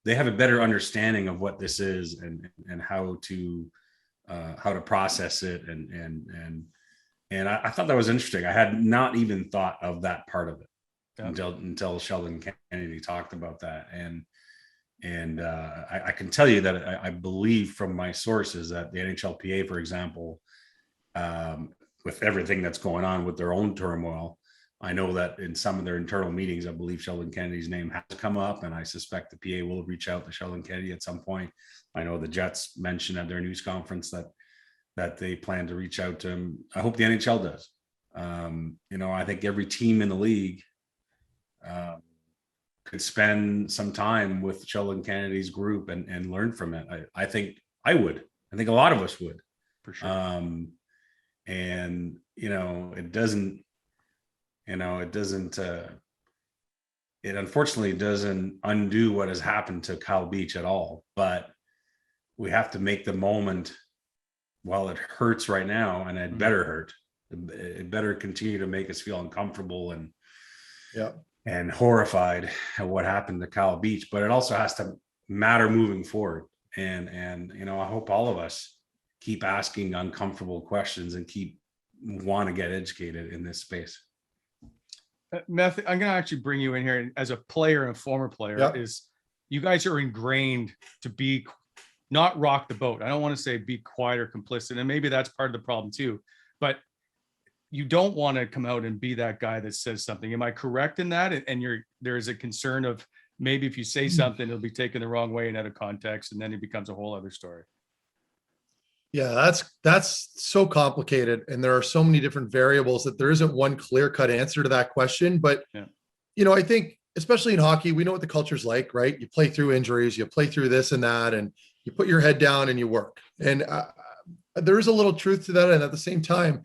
have a better understanding of what this is and how to process it. And I thought that was interesting. I had not even thought of that part of it until Sheldon Kennedy talked about that. And I can tell you that I believe from my sources that the NHLPA, for example, with everything that's going on with their own turmoil, I know that in some of their internal meetings, I believe Sheldon Kennedy's name has come up, and I suspect the PA will reach out to Sheldon Kennedy at some point. I know the Jets mentioned at their news conference that they plan to reach out to him. I hope the NHL does. I think every team in the league could spend some time with Sheldon Kennedy's group and learn from it. I think I would. I think a lot of us would. For sure. It unfortunately doesn't undo what has happened to Kyle Beach at all, but we have to make the moment while it hurts right now, and it better hurt. It better continue to make us feel uncomfortable and horrified at what happened to Kyle Beach, but it also has to matter moving forward. And I hope all of us keep asking uncomfortable questions and want to get educated in this space. Methot, I'm going to actually bring you in here as a player and a former player. Is you guys are ingrained to be not rock the boat. I don't want to say be quiet or complicit, and maybe that's part of the problem too, but you don't want to come out and be that guy that says something. Am I correct in that? And there is a concern of maybe if you say something, it'll be taken the wrong way and out of context, and then it becomes a whole other story. Yeah, that's so complicated, and there are so many different variables that there isn't one clear-cut answer to that question. But I think especially in hockey, we know what the culture's like, right? You play through injuries, you play through this and that, and you put your head down and you work. And there is a little truth to that. And at the same time,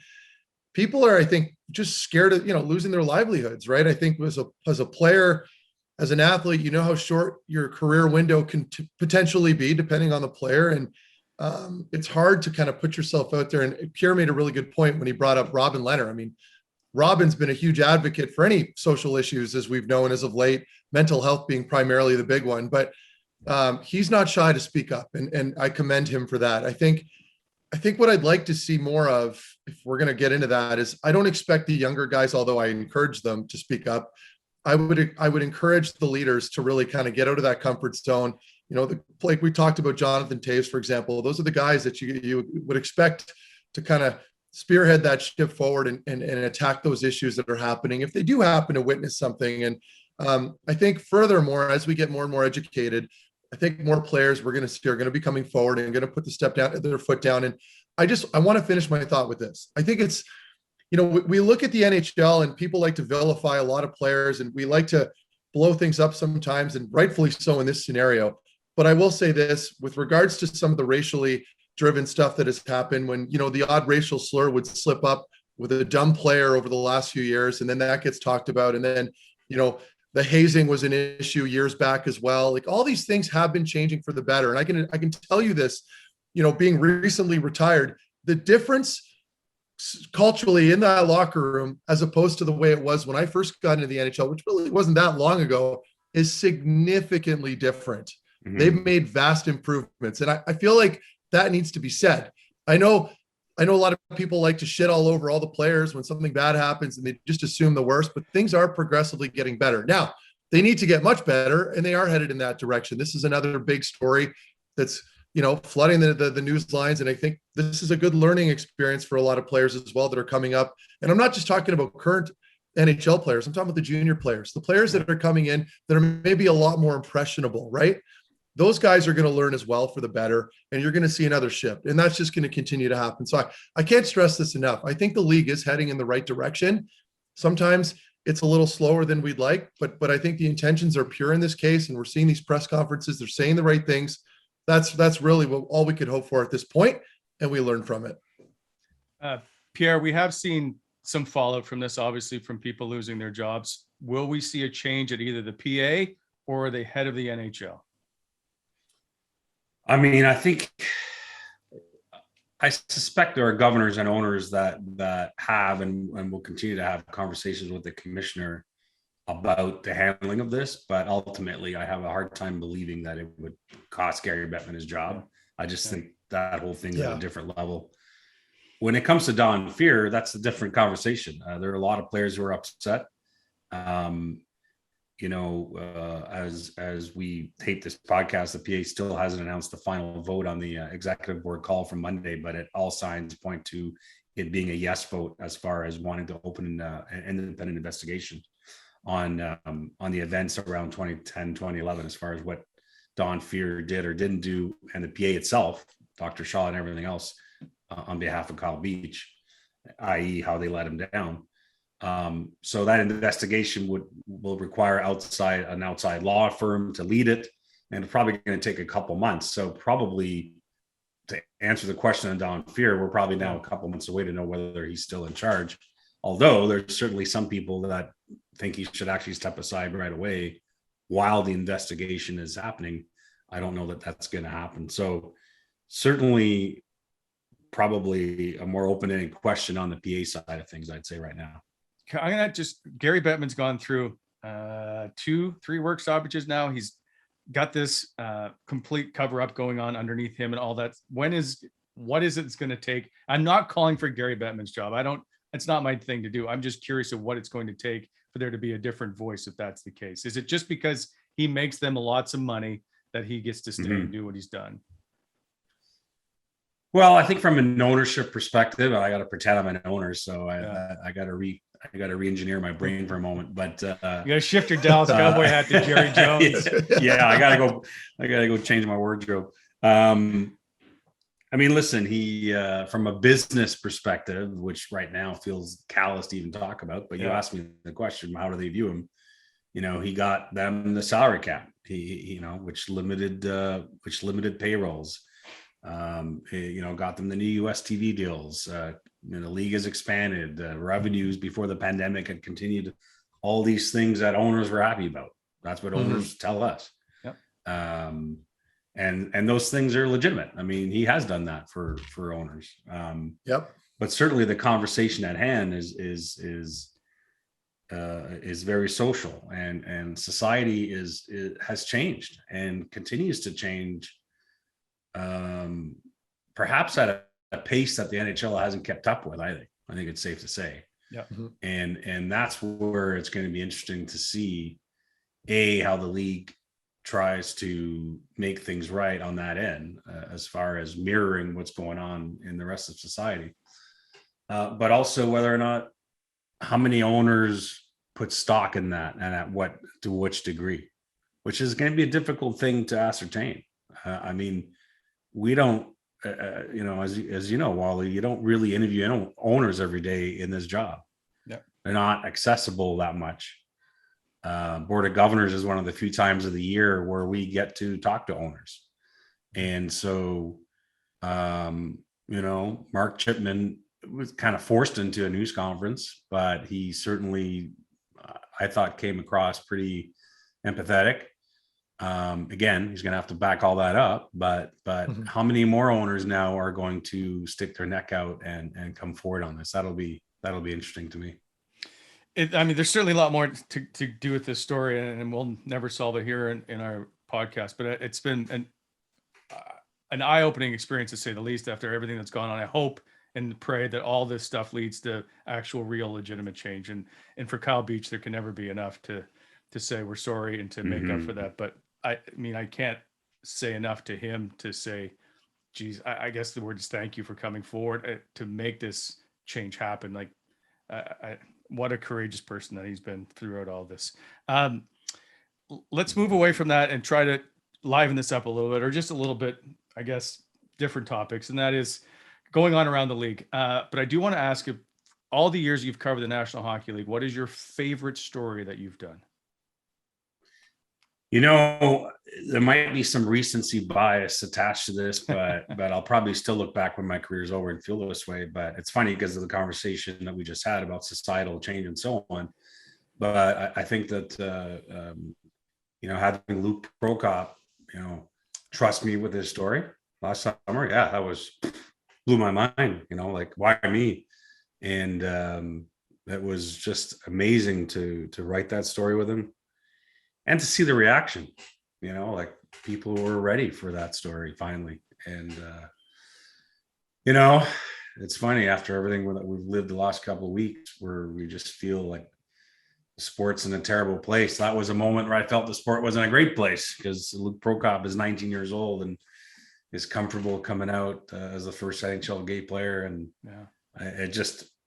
people are, I think, just scared of losing their livelihoods, right? I think as a player, as an athlete, you know how short your career window can potentially be depending on the player. And it's hard to kind of put yourself out there. And Pierre made a really good point when he brought up Robin Leonard. I mean, Robin's been a huge advocate for any social issues, as we've known as of late, mental health being primarily the big one, but he's not shy to speak up. And I commend him for that. I think I think what I'd like to see more of, if we're going to get into that, is I don't expect the younger guys, although I encourage them to speak up. I would encourage the leaders to really kind of get out of that comfort zone. Like we talked about Jonathan Toews, for example. Those are the guys that you would expect to kind of spearhead that ship forward and attack those issues that are happening if they do happen to witness something. And I think furthermore, as we get more and more educated, I think more players we're going to see are going to be coming forward and going to put their foot down. And I want to finish my thought with this. I think it's, we look at the NHL and people like to vilify a lot of players, and we like to blow things up sometimes, and rightfully so in this scenario. But I will say this with regards to some of the racially driven stuff that has happened, when, the odd racial slur would slip up with a dumb player over the last few years, and then that gets talked about. And then, the hazing was an issue years back as well. Like, all these things have been changing for the better. And I can tell you this, being recently retired, the difference culturally in that locker room, as opposed to the way it was when I first got into the NHL, which really wasn't that long ago, is significantly different. Mm-hmm. They've made vast improvements. And I feel like that needs to be said. I know a lot of people like to shit all over all the players when something bad happens and they just assume the worst, but things are progressively getting better. Now, they need to get much better, and they are headed in that direction. This is another big story that's, flooding the news lines. And I think this is a good learning experience for a lot of players as well that are coming up. And I'm not just talking about current NHL players. I'm talking about the junior players, the players that are coming in that are maybe a lot more impressionable, right? Those guys are going to learn as well for the better, and you're going to see another shift, and that's just going to continue to happen. So I can't stress this enough. I think the league is heading in the right direction. Sometimes it's a little slower than we'd like, but I think the intentions are pure in this case, and we're seeing these press conferences. They're saying the right things. That's really all we could hope for at this point, and we learn from it. Pierre, we have seen some fallout from this, obviously, from people losing their jobs. Will we see a change at either the PA or the head of the NHL? I mean, I suspect there are governors and owners that have and will continue to have conversations with the commissioner about the handling of this, but ultimately I have a hard time believing that it would cost Gary Bettman his job. I just think that whole thing's at a different level. When it comes to Don Fear, that's a different conversation. There are a lot of players who are upset. As we tape this podcast, the PA still hasn't announced the final vote on the executive board call from Monday, but all signs point to it being a yes vote as far as wanting to open an independent investigation on the events around 2010, 2011, as far as what Don Fear did or didn't do, and the PA itself, Dr. Shaw and everything else on behalf of Kyle Beach, i.e. how they let him down. So that investigation will require an outside law firm to lead it, and it's probably going to take a couple months. So probably, to answer the question on Don Fear, we're probably now a couple months away to know whether he's still in charge. Although there's certainly some people that think he should actually step aside right away while the investigation is happening. I don't know that that's going to happen. So certainly probably a more open-ended question on the PA side of things, I'd say right now. I'm going to Gary Bettman's gone through 2-3 work stoppages now. He's got this complete cover up going on underneath him and all that. What is it's going to take? I'm not calling for Gary Bettman's job. It's not my thing to do. I'm just curious of what it's going to take for there to be a different voice, if that's the case. Is it just because he makes them lots of money that he gets to stay and do what he's done? Well, I think from an ownership perspective, I got to pretend I'm an owner, so I got to re-engineer my brain for a moment. But you got to shift your Dallas Cowboy hat to Jerry Jones. Yeah, I gotta go change my wardrobe. I mean, listen, he from a business perspective, which right now feels callous to even talk about, but you asked me the question, how do they view him? He got them the salary cap, which limited payrolls. Got them the new US TV deals. The league has expanded. Revenues before the pandemic had continued. All these things that owners were happy about. That's what owners tell us. Yep. And those things are legitimate. I mean, he has done that for owners. But certainly the conversation at hand is very social, and society has changed and continues to change. Perhaps at a pace that the NHL hasn't kept up with. I think it's safe to say. Yeah. And that's where it's going to be interesting to see how the league tries to make things right on that end, as far as mirroring what's going on in the rest of society. But also whether or not how many owners put stock in that, and to which degree, which is going to be a difficult thing to ascertain. I mean, we don't, as you know, Wally, you don't really interview owners every day in this job. Yeah. They're not accessible that much. Board of Governors is one of the few times of the year where we get to talk to owners. And so, Mark Chipman was kind of forced into a news conference, but he certainly, I thought, came across pretty empathetic. Again, he's going to have to back all that up, but how many more owners now are going to stick their neck out and come forward on this? That'll be interesting to me. There's certainly a lot more to do with this story, and we'll never solve it here in our podcast, but it's been an eye-opening experience, to say the least, after everything that's gone on. I hope and pray that all this stuff leads to actual, real, legitimate change. And for Kyle Beach, there can never be enough to say we're sorry and to make up for that. But I can't say enough to him to say, geez, I guess the word is thank you for coming forward to make this change happen. Like, what a courageous person that he's been throughout all this. Let's move away from that and try to liven this up a little bit, or just a little bit, I guess, different topics. And that is going on around the league. But I do want to ask you, all the years you've covered the National Hockey League, what is your favorite story that you've done? There might be some recency bias attached to this, but I'll probably still look back when my career is over and feel this way. But it's funny because of the conversation that we just had about societal change and so on. But I think that, having Luke Prokop, trust me with his story last summer, that blew my mind, like, why me? And it was just amazing to write that story with him. And to see the reaction, like people were ready for that story finally. And, it's funny, after everything that we've lived the last couple of weeks, where we just feel like the sport's in a terrible place. That was a moment where I felt the sport was in a great place, because Luke Prokop is 19 years old and is comfortable coming out as the first NHL gay player. And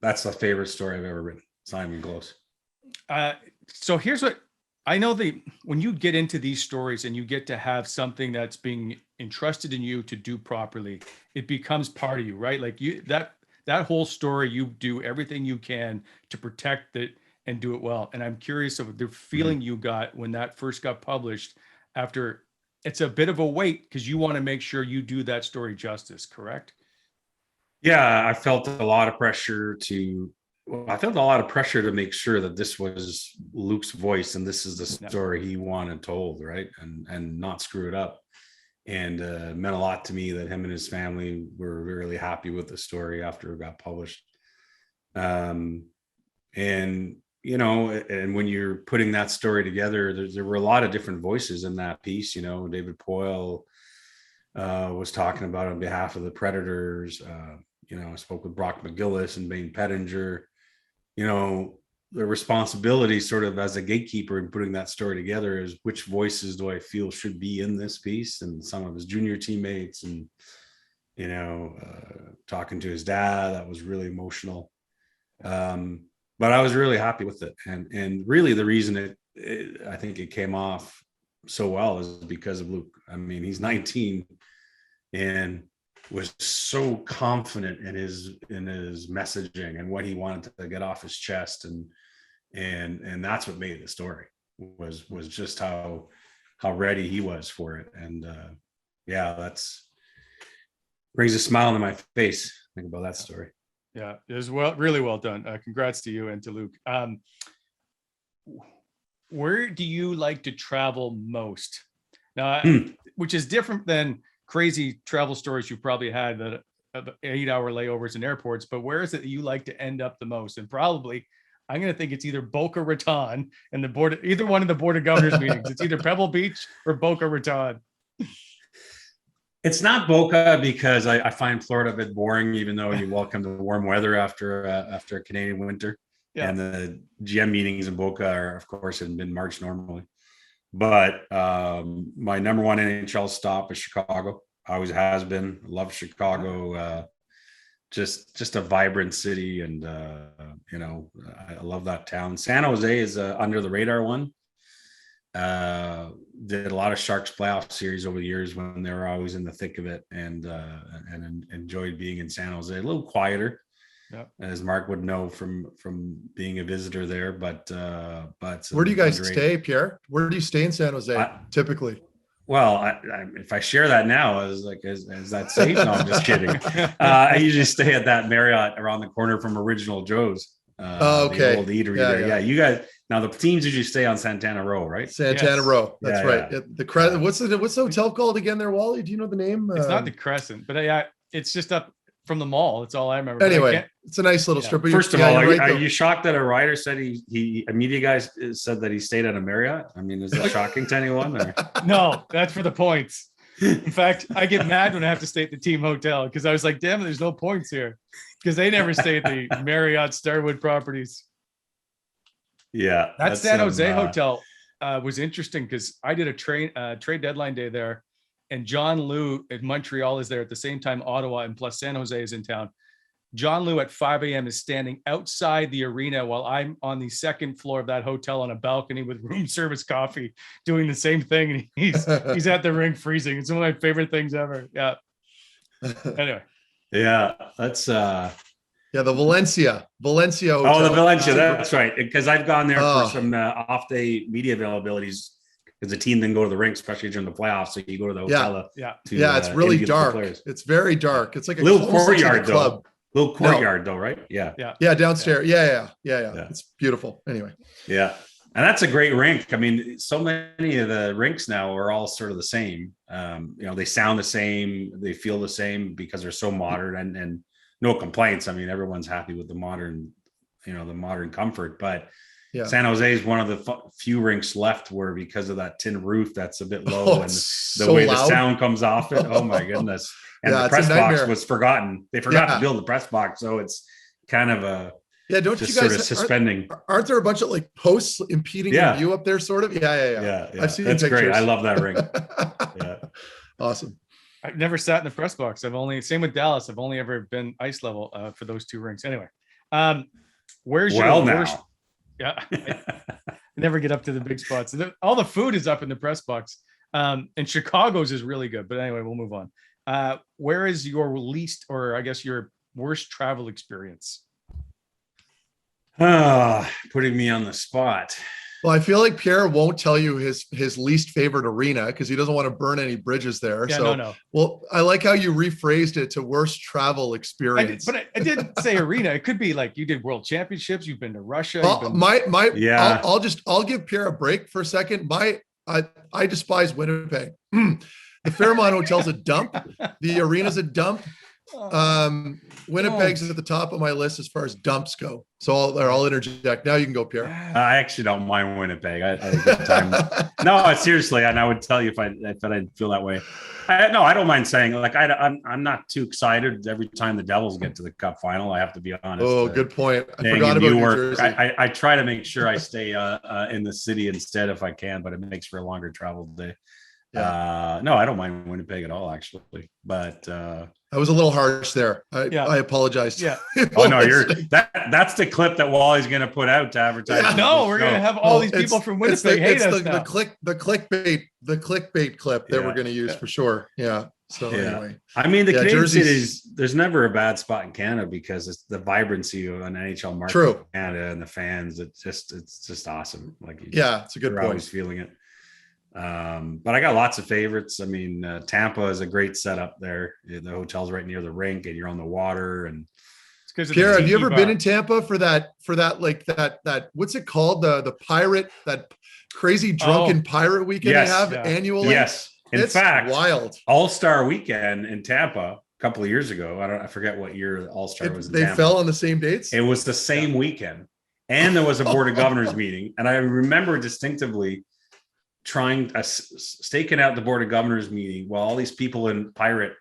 that's the favorite story I've ever written. It's not even close. So here's what I know: when you get into these stories and you get to have something that's being entrusted in you to do properly, it becomes part of you, right? Like that whole story, you do everything you can to protect it and do it well. And I'm curious of the feeling you got when that first got published. After, it's a bit of a weight because you want to make sure you do that story justice, correct? Yeah, I felt a lot of pressure to make sure that this was Luke's voice and this is the story he wanted told, right? And not screw it up. And it meant a lot to me that him and his family were really happy with the story after it got published. And when you're putting that story together, there were a lot of different voices in that piece. David Poyle was talking about on behalf of the Predators. I spoke with Brock McGillis and Bane Pettinger. The responsibility sort of as a gatekeeper in putting that story together is, which voices do I feel should be in this piece? And some of his junior teammates, and, talking to his dad, that was really emotional. But I was really happy with it. And really the reason I think it came off so well is because of Luke. I mean, he's 19 and was so confident in his messaging and what he wanted to get off his chest. And that's what made the story, was just how ready he was for it. And that's brings a smile to my face. Think about that story. Yeah, it was really well done. Congrats to you and to Luke. Where do you like to travel most? Now, which is different than crazy travel stories you've probably had, that 8-hour layovers in airports, but where is it that you like to end up the most? And probably, I'm going to think it's either Boca Raton and either one of the Board of Governors meetings. It's either Pebble Beach or Boca Raton. It's not Boca because I find Florida a bit boring, even though you welcome the warm weather after a Canadian winter. Yeah. And the GM meetings in Boca are, of course, in mid-March normally. But my number one NHL stop is Chicago. Always has been. Love Chicago. Just a vibrant city, and I love that town. San Jose is under the radar one. Did a lot of Sharks playoff series over the years when they were always in the thick of it, and enjoyed being in San Jose. A little quieter, as Mark would know from being a visitor there. But where do you guys stay, Pierre? Where do you stay in San Jose typically? Well, if I share that now, is that safe? No, I'm just kidding. I usually stay at that Marriott around the corner from Original Joe's. Okay. The old eatery there. Yeah, you guys. Now the teams usually stay on Santana Row, right? Santana Row. That's right. Yeah. The what's the hotel called again there, Wally? Do you know the name? It's not the Crescent, but it's just up from the mall. That's all I remember. Anyway, it's a nice little strip. First of all, are you shocked that a writer said a media guy said that he stayed at a Marriott? I mean, is that shocking to anyone? Or? No, that's for the points. In fact, I get mad when I have to stay at the team hotel because I was like, damn, there's no points here because they never stay at the Marriott Starwood properties. Yeah. That San Jose hotel was interesting because I did a trade deadline day there, and John Liu in Montreal is there at the same time Ottawa and plus San Jose is in town. John Liu at 5 a.m. is standing outside the arena while I'm on the second floor of that hotel on a balcony with room service coffee doing the same thing. And he's at the rink freezing. It's one of my favorite things ever. Yeah. Anyway. Yeah, that's the Valencia hotel. Oh, the Valencia, that's right. Because I've gone there for some off-day media availabilities because the team didn't go to the rink, especially during the playoffs. So you go to the hotel. It's really dark. It's very dark. It's like a little courtyard though. Little courtyard though, right? Yeah. Downstairs. Yeah. It's beautiful. Anyway. Yeah. And that's a great rink. I mean, so many of the rinks now are all sort of the same. They sound the same, they feel the same because they're so modern and no complaints. I mean, everyone's happy with the modern comfort, but San Jose is one of the few rinks left where because of that tin roof that's a bit low and the way loud. The sound comes off it. Oh my goodness. And the press box was forgotten. They forgot to build the press box. So it's kind of a don't just you guys sort of suspending? Aren't there a bunch of like posts impeding your view up there? Sort of. Yeah. I've seen that's great. I love that ring. Yeah, awesome. I've never sat in the press box. Same with Dallas. I've only ever been ice level for those two rinks. Anyway, where's your worst? Yeah, I never get up to the big spots. All the food is up in the press box. And Chicago's is really good. But anyway, we'll move on. Where is your least, or I guess your worst travel experience? Putting me on the spot. Well, I feel like Pierre won't tell you his least favorite arena because he doesn't want to burn any bridges there. Yeah, no. Well, I like how you rephrased it to worst travel experience. I didn't say arena. It could be like you did World Championships. You've been to Russia. I'll give Pierre a break for a second. I despise Winnipeg. The Fairmont Hotel's a dump. The arena's a dump. Winnipeg's at the top of my list as far as dumps go. So I'll interject. Now you can go, Pierre. I actually don't mind Winnipeg. I had a good time. No, seriously, and I would tell you if I didn't feel that way. I don't mind saying like I'm not too excited every time the Devils get to the Cup final. I have to be honest. Oh, good point. I forgot about New Jersey. I try to make sure I stay in the city instead if I can, but it makes for a longer travel day. Yeah. No, I don't mind Winnipeg at all, actually. But I was a little harsh there. I apologize. Yeah. Oh no, that's the clip that Wally's going to put out to advertise. Yeah, no, we're going to have all these people from Winnipeg hate us now. The clickbait clip that we're going to use for sure. Yeah. So anyway, I mean, the Canadian cities, there's never a bad spot in Canada because it's the vibrancy of an NHL market in Canada and the fans. It's just awesome. Like, it's a good point. Always feeling it. But I got lots of favorites. I mean, Tampa is a great setup there. The hotel's right near the rink and you're on the water. And Pierre, have you ever been in Tampa for that what's it called? The pirate, that crazy drunken pirate weekend they have annually? Yes. In fact, wild All-Star weekend in Tampa a couple of years ago. I forget what year All-Star was. They fell on the same dates. It was the same weekend. And there was a Board of Governors meeting. And I remember distinctively staking out the board of governors meeting while all these people in Pirate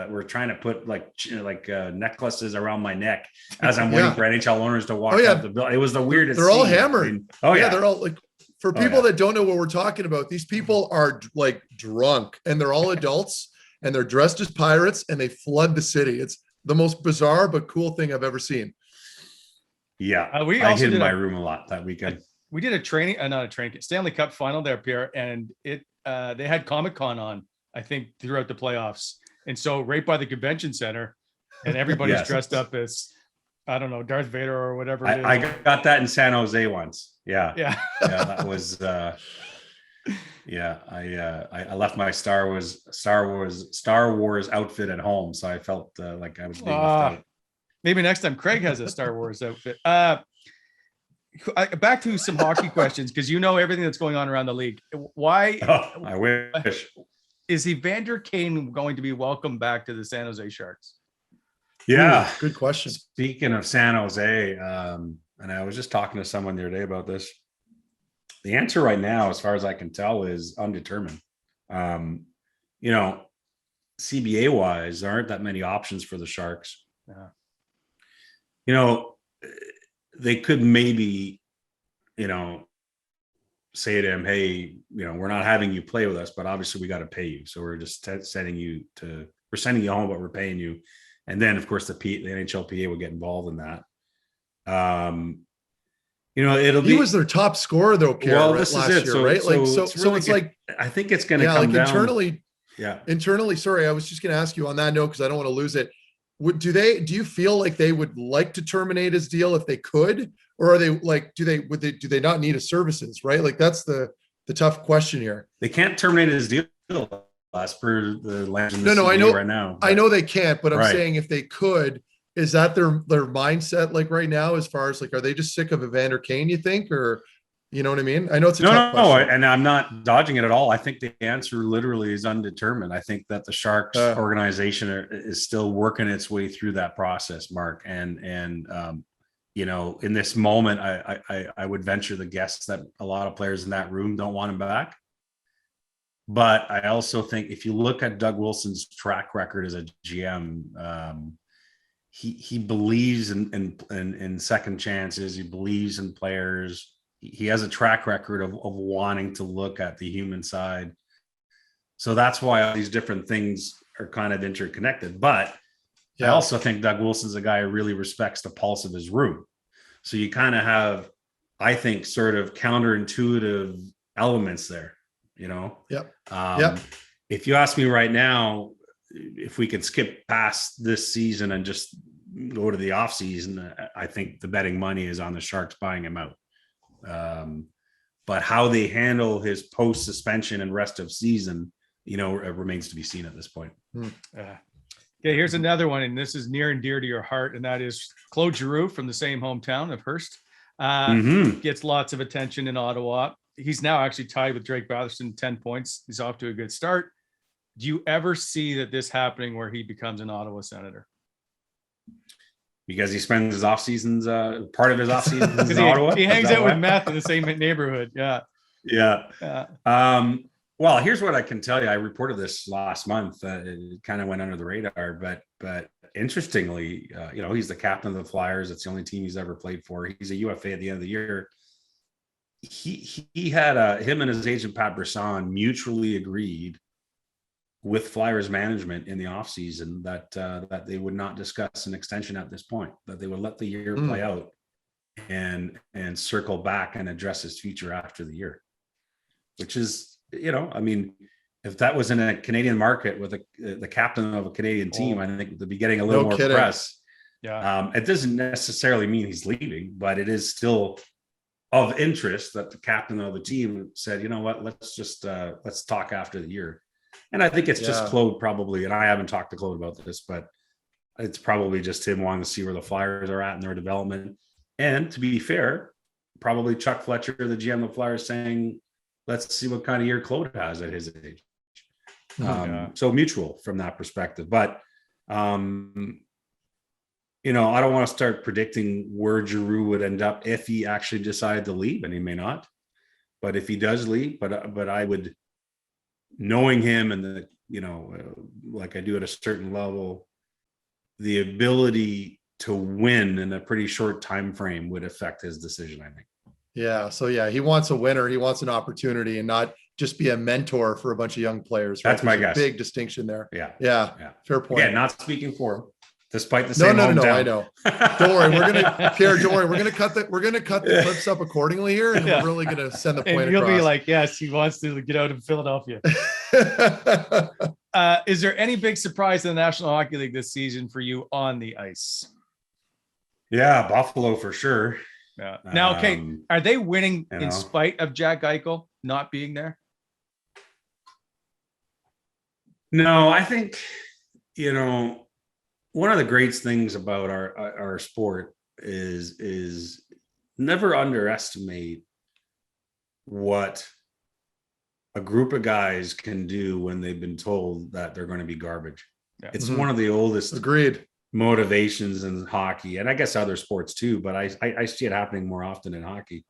were trying to put necklaces around my neck as I'm waiting for NHL owners to walk out the bill. It was the weirdest. They're all scene. hammered. I mean, they're all like. For people that don't know what we're talking about, these people are like drunk, and they're all adults, and they're dressed as pirates, and they flood the city. It's the most bizarre but cool thing I've ever seen. Yeah, I hid in my room a lot that weekend. We did not a training, Stanley Cup final there, Pierre, and they had Comic-Con on, I think, throughout the playoffs. And so right by the convention center, and everybody's dressed up as, I don't know, Darth Vader or whatever it is. I got that in San Jose once. Yeah. That was, I left my Star Wars outfit at home. So I felt like I was being left out. Maybe next time Craig has a Star Wars outfit. Back to some hockey questions, because you know everything that's going on around the league. Why? I wish. Is Evander Kane going to be welcomed back to the San Jose Sharks? Yeah, good question. Speaking of San Jose, and I was just talking to someone the other day about this. The answer right now, as far as I can tell, is undetermined. CBA wise, there aren't that many options for the Sharks. They could maybe, say to him, hey, we're not having you play with us, but obviously we got to pay you. So we're just sending you home, but we're paying you. And then, of course, the NHLPA will get involved in that. He was their top scorer though, Pierre, this last is it. year, right? It's like I think it's going to come down internally. Yeah, internally. Sorry, I was just going to ask you on that note because I don't want to lose it. Do you feel like they would like to terminate his deal if they could, or are they like do they not need his services? Right, like that's the tough question here. They can't terminate his deal as per the language. No, I know right now. I know they can't, but I'm saying if they could. Is that their mindset like right now, as far as like, are they just sick of Evander Kane, you think, or you know what I mean? I know it's a tough question. And I'm not dodging it at all. I think the answer literally is undetermined. I think that the Sharks organization is still working its way through that process, Mark. And in this moment, I would venture the guess that a lot of players in that room don't want him back. But I also think if you look at Doug Wilson's track record as a GM, he believes in second chances. He believes in players. He has a track record of wanting to look at the human side. So that's why all these different things are kind of interconnected. But I also think Doug Wilson's a guy who really respects the pulse of his room. So you kind of have, I think, sort of counterintuitive elements there, If you ask me right now, if we could skip past this season and just go to the off season, I think the betting money is on the Sharks buying him out. But how they handle his post suspension and rest of season, remains to be seen at this point. Okay, here's another one, and this is near and dear to your heart, and that is Claude Giroux from the same hometown of Hearst. Gets lots of attention in Ottawa. He's now actually tied with Drake Batherson, 10 points. He's off to a good start. Do you ever see that this happening where he becomes an Ottawa Senator? Because he spends his off seasons, part of his off season in Ottawa. He hangs out with Meth in the same neighborhood. Yeah. Well, here's what I can tell you. I reported this last month. It kind of went under the radar, but interestingly, he's the captain of the Flyers. It's the only team he's ever played for. He's a UFA at the end of the year. He had him and his agent Pat Brisson mutually agreed with Flyers management in the offseason that they would not discuss an extension at this point, that they would let the year play out and circle back and address his future after the year, which is, if that was in a Canadian market with the captain of a Canadian team, I think they'd be getting a little more press. Yeah. It doesn't necessarily mean he's leaving, but it is still of interest that the captain of the team said, you know what, let's talk after the year. And I think it's just Claude probably, and I haven't talked to Claude about this, but it's probably just him wanting to see where the Flyers are at in their development. And to be fair, probably Chuck Fletcher, the GM of the Flyers, saying, let's see what kind of year Claude has at his age. So mutual from that perspective. But, I don't want to start predicting where Giroux would end up if he actually decided to leave, and he may not. But if he does leave, but I would, knowing him and the, like I do at a certain level, the ability to win in a pretty short time frame would affect his decision, I think. Yeah. So yeah, he wants a winner. He wants an opportunity and not just be a mentor for a bunch of young players. Right? That's my guess. Big distinction there. Yeah. Yeah. Fair point. Yeah. Not speaking for him, despite the same. No. I know. Don't worry. We're gonna Pierre. Don't worry. We're gonna cut the clips up accordingly here, and we're really gonna send the point. And you'll across. be like, yes, he wants to get out of Philadelphia. Is there any big surprise in the National Hockey League this season for you on the ice? Yeah, Buffalo for sure. Yeah. Now, okay, are they winning in spite of Jack Eichel not being there? No, I think, one of the great things about our sport is never underestimate what a group of guys can do when they've been told that they're going to be garbage. Yeah. It's one of the oldest agreed motivations in hockey, and I guess other sports too, but I see it happening more often in hockey.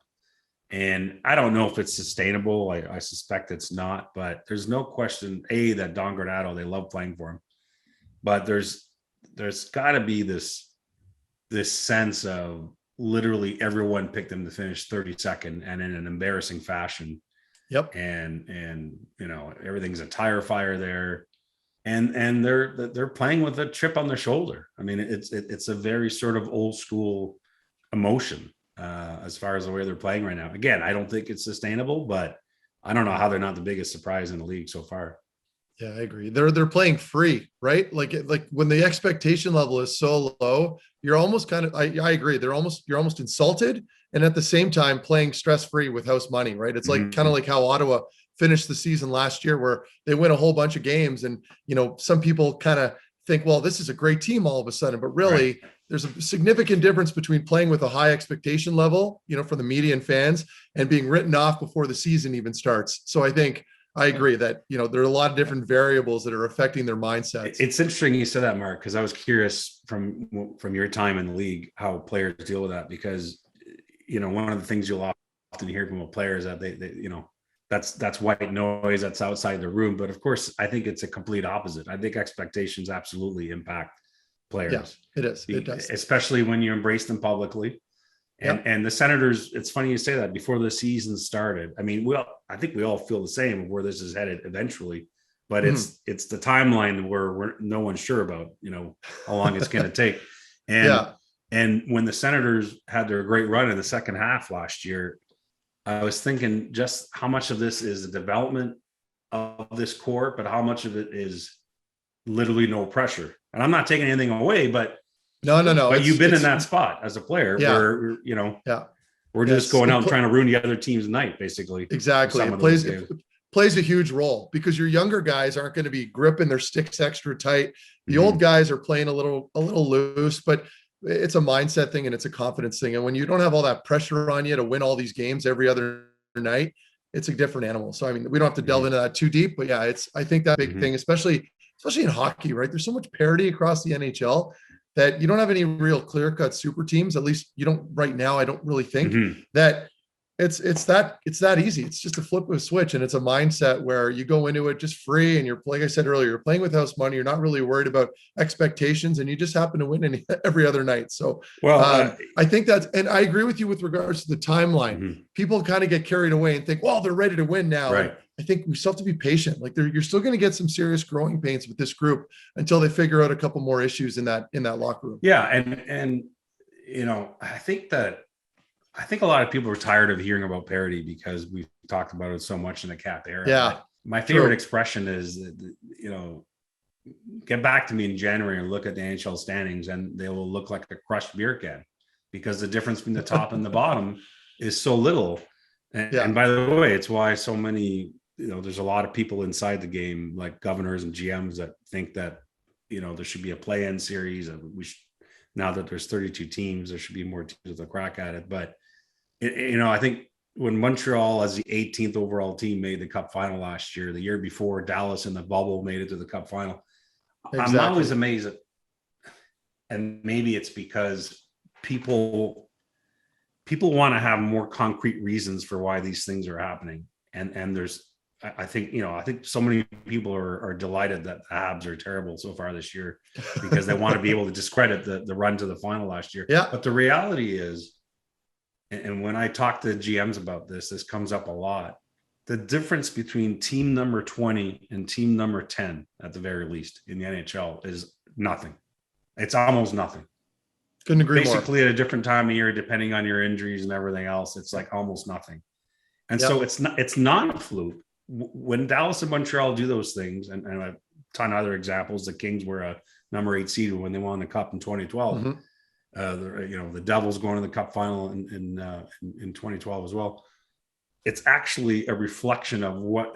And I don't know if it's sustainable. I suspect it's not, but there's no question, that Don Granado, they love playing for him. But there's got to be this sense of literally everyone picked them to finish 32nd and in an embarrassing fashion. Yep. And everything's a tire fire there. And they're playing with a chip on their shoulder. I mean, it's a very sort of old school emotion as far as the way they're playing right now. Again, I don't think it's sustainable, but I don't know how they're not the biggest surprise in the league so far. Yeah, I agree. They're playing free, right? Like when the expectation level is so low, you're almost kind of. I agree. You're almost insulted, and at the same time playing stress free with house money, right? It's like kind of like how Ottawa finished the season last year, where they win a whole bunch of games, and some people kind of think, well, this is a great team all of a sudden, but really, there's a significant difference between playing with a high expectation level, for the media and fans, and being written off before the season even starts. So I agree that, there are a lot of different variables that are affecting their mindsets. It's interesting you said that, Mark, because I was curious from your time in the league, how players deal with that, because, one of the things you'll often hear from a player is that they that's white noise, that's outside the room. But of course, I think it's a complete opposite. I think expectations absolutely impact players. Yeah, it is. It does. Especially when you embrace them publicly. And the Senators, it's funny you say that, before the season started. I mean, I think we all feel the same of where this is headed eventually, but it's the timeline where no one's sure about, how long it's going to take. And when the Senators had their great run in the second half last year, I was thinking just how much of this is the development of this core, but how much of it is literally no pressure. And I'm not taking anything away, but no. But you've been in that spot as a player where, we're just going out and trying to ruin the other team's night, basically. Exactly. It plays a huge role, because your younger guys aren't going to be gripping their sticks extra tight. The old guys are playing a little loose, but it's a mindset thing and it's a confidence thing. And when you don't have all that pressure on you to win all these games every other night, it's a different animal. So, I mean, we don't have to delve into that too deep, but I think that big thing, especially in hockey, right? There's so much parity across the NHL that you don't have any real clear-cut super teams. At least you don't right now. I don't really think that it's that easy. It's just a flip of a switch, and it's a mindset where you go into it just free, and you're, like I said earlier, you're playing with house money. You're not really worried about expectations, and you just happen to win every other night. So, I think and I agree with you with regards to the timeline. People kind of get carried away and think, well, they're ready to win now. Right. I think we still have to be patient. Like you're still going to get some serious growing pains with this group until they figure out a couple more issues in that locker room. Yeah, and I think a lot of people are tired of hearing about parity because we've talked about it so much in the Cap era. Yeah. My favorite expression is, get back to me in January and look at the NHL standings, and they will look like a crushed beer can, because the difference between the top and the bottom is so little. And by the way, it's why so many, there's a lot of people inside the game, like governors and GMs, that think that, there should be a play-in series, and now that there's 32 teams, there should be more teams with a crack at it. But I think when Montreal, as the 18th overall team, made the Cup final last year, the year before Dallas in the bubble made it to the Cup final, exactly. I'm always amazed at, and maybe it's because people people want to have more concrete reasons for why these things are happening. And there's, I think so many people are delighted that the Habs are terrible so far this year because they want to be able to discredit the run to the final last year. Yeah. But the reality is, and when I talk to GMs about this comes up a lot. The difference between team number 20 and team number 10, at the very least, in the NHL is nothing. It's almost nothing. Couldn't agree Basically, more. at a different time of year, depending on your injuries and everything else, it's like almost nothing. And Yep. so it's not a fluke. When Dallas and Montreal do those things, and a ton of other examples, the Kings were a number 8 seed when they won the Cup in 2012. Mhm. The Devils going to the Cup final in 2012 as well. It's actually a reflection of what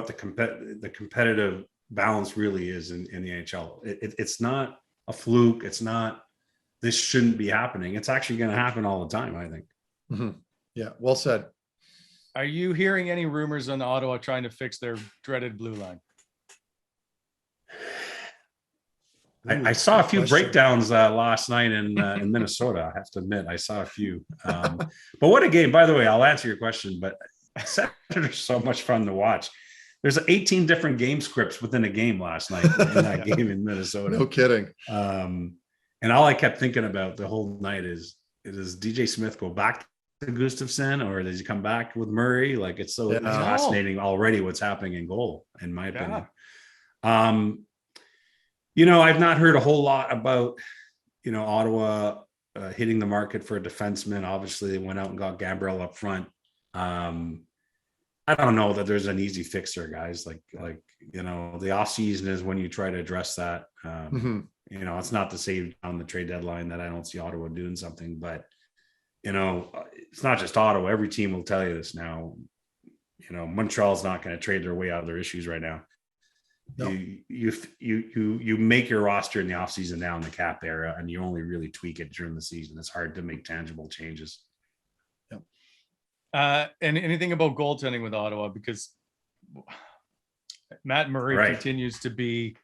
the competitive balance really is in the NHL. It's not a fluke. It's not, this shouldn't be happening. It's actually going to happen all the time, I think. Mhm. Yeah, well said. Are you hearing any rumors on Ottawa trying to fix their dreaded blue line? I saw a few Good question. breakdowns last night in Minnesota. I have to admit, I saw a few. But what a game! By the way, I'll answer your question. But Senators so much fun to watch. There's 18 different game scripts within a game last night in that game in Minnesota. No kidding. And all I kept thinking about the whole night is, does DJ Smith go back to Gustafsson or does he come back with Murray? Like, it's so fascinating already what's happening in goal, in my opinion. I've not heard a whole lot about, Ottawa hitting the market for a defenseman. Obviously, they went out and got Gabriel up front. I don't know that there's an easy fix there, guys. The offseason is when you try to address that. It's not to say on the trade deadline that I don't see Ottawa doing something, but it's not just Ottawa. Every team will tell you this now. Montreal's not going to trade their way out of their issues right now. No. You make your roster in the offseason now in the cap era, and you only really tweak it during the season. It's hard to make tangible changes. And anything about goaltending with Ottawa, because Matt Murray continues to be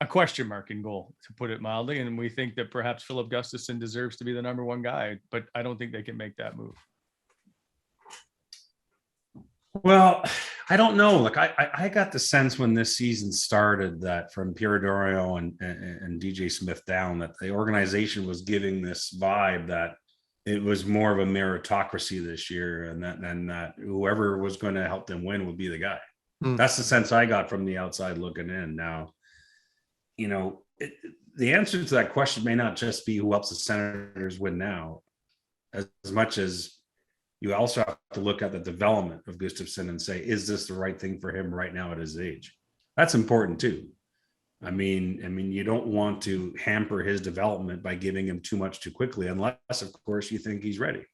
a question mark in goal, to put it mildly. And we think that perhaps Philip Gustafsson deserves to be the number one guy, but I don't think they can make that move. Well, I don't know. Like I got the sense when this season started that from Pierre Dorion and DJ Smith down, that the organization was giving this vibe that it was more of a meritocracy this year, and that whoever was going to help them win would be the guy. That's the sense I got from the outside looking in. Now, the answer to that question may not just be who helps the Senators win now, as much as you also have to look at the development of Gustafsson and say, is this the right thing for him right now at his age? That's important too. I mean, you don't want to hamper his development by giving him too much too quickly, unless, of course, you think he's ready.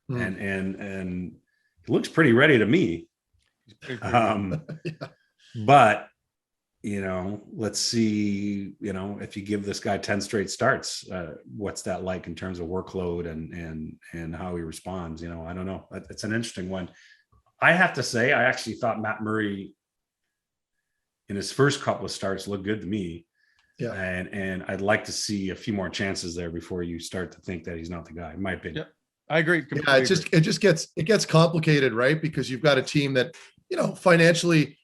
And he looks pretty ready to me. But let's see, if you give this guy 10 straight starts, what's that like in terms of workload and how he responds? I don't know. It's an interesting one. I have to say, I actually thought Matt Murray in his first couple of starts looked good to me. Yeah. And I'd like to see a few more chances there before you start to think that he's not the guy, in my opinion. Yeah, I agree. Yeah, it gets complicated, right? Because you've got a team that, financially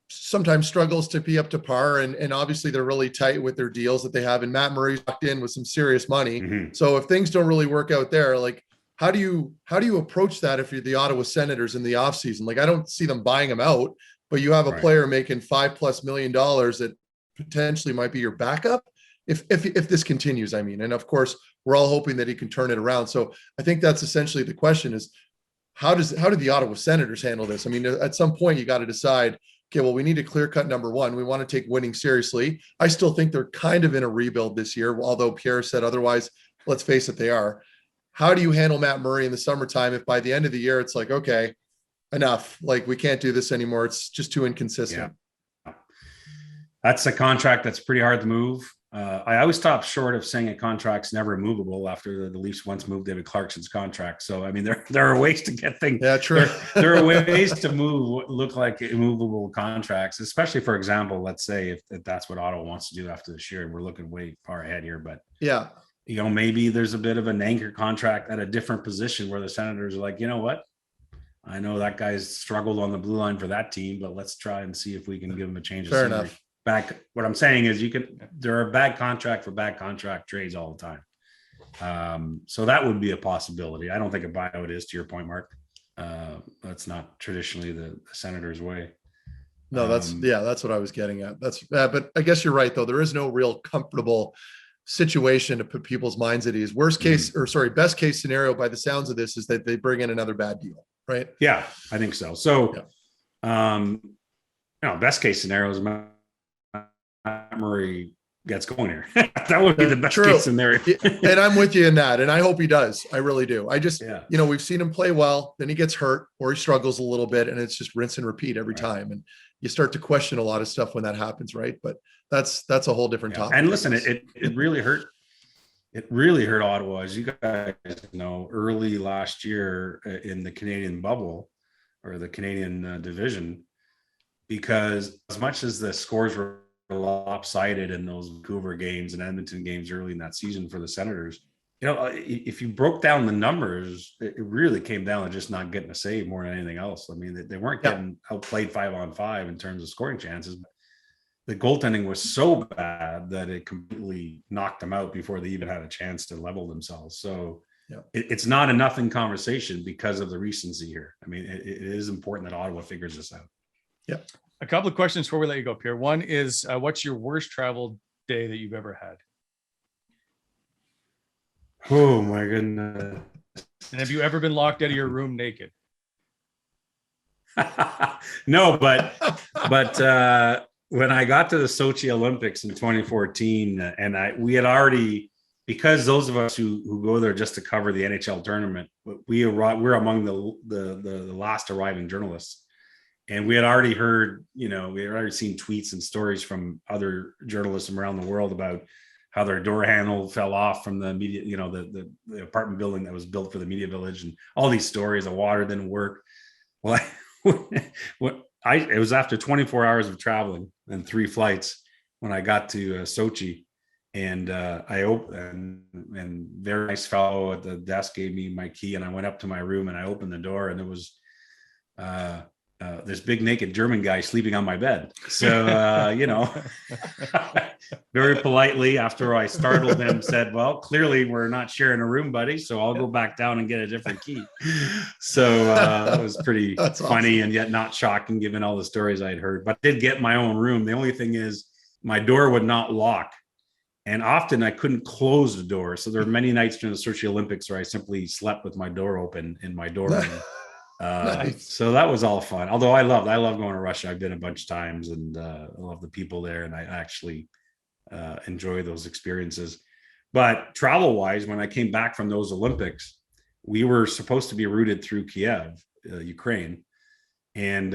sometimes struggles to be up to par, and obviously they're really tight with their deals that they have. And Matt Murray's locked in with some serious money. Mm-hmm. So if things don't really work out there, like how do you approach that if you're the Ottawa Senators in the offseason? Like, I don't see them buying him out, but you have a player making $5+ million that potentially might be your backup if this continues. I mean, and of course we're all hoping that he can turn it around. So I think that's essentially the question is how do the Ottawa Senators handle this? I mean, at some point you got to decide, okay, well, we need a clear cut number one. We want to take winning seriously. I still think they're kind of in a rebuild this year, although Pierre said otherwise. Let's face it, they are. How do you handle Matt Murray in the summertime if by the end of the year it's like, okay, enough, like we can't do this anymore, it's just too inconsistent? Yeah. That's a contract that's pretty hard to move. I always stop short of saying a contract's never movable after the Leafs once moved David Clarkson's contract. So, I mean, there are ways to get things. Yeah, true. There are ways to move what look like immovable contracts, especially, for example, let's say if that's what Ottawa wants to do after this year. We're looking way far ahead here, but yeah, maybe there's a bit of an anchor contract at a different position where the Senators are like, you know what? I know that guy's struggled on the blue line for that team, but let's try and see if we can give him a change of scenery. enough. Back, what I'm saying is there are bad contract for bad contract trades all the time. So that would be a possibility. I don't think a buyout is, to your point, Mark. That's not traditionally the Senators' way. No, that's what I was getting at. But I guess you're right, though. There is no real comfortable situation to put people's minds at ease. Best case scenario by the sounds of this is that they bring in another bad deal, right? Yeah, I think so. So, best case scenario is Murray gets going here. That would be the best case scenario. And I'm with you in that. And I hope he does. I really do. I just, we've seen him play well, then he gets hurt or he struggles a little bit, and it's just rinse and repeat every time. And you start to question a lot of stuff when that happens, right? But that's a whole different topic. And listen, it really hurt. It really hurt Ottawa, as you guys know, early last year in the Canadian bubble or the Canadian division, because as much as the scores were lopsided in those Vancouver games and Edmonton games early in that season for the Senators, if you broke down the numbers, it really came down to just not getting a save more than anything else. I mean, they weren't getting outplayed 5-on-5 in terms of scoring chances. The goaltending was so bad that it completely knocked them out before they even had a chance to level themselves. So it's not a nothing conversation because of the recency here. I mean, it is important that Ottawa figures this out. Yeah. A couple of questions before we let you go, Pierre. One is, what's your worst travel day that you've ever had? Oh my goodness. And have you ever been locked out of your room naked? No, but when I got to the Sochi Olympics in 2014, and we had already, because those of us who go there just to cover the NHL tournament, we're among the last arriving journalists. And we had already heard, we had already seen tweets and stories from other journalists from around the world about how their door handle fell off from the media, the apartment building that was built for the media village, and all these stories. The water didn't work. Well, it was after 24 hours of traveling and 3 flights when I got to Sochi, and I opened, and very nice fellow at the desk gave me my key, and I went up to my room and I opened the door, and there was this big naked German guy sleeping on my bed. So, very politely, after I startled him, said, well, clearly we're not sharing a room, buddy. So I'll go back down and get a different key. So that was pretty funny and yet not shocking given all the stories I'd heard, but I did get my own room. The only thing is my door would not lock. And often I couldn't close the door. So there were many nights during the Sochi Olympics where I simply slept with my door open in my dorm room. Nice. So that was all fun. Although I love going to Russia. I've been a bunch of times, and I love the people there, and I actually enjoy those experiences. But travel wise, when I came back from those Olympics, we were supposed to be routed through Kiev, Ukraine, and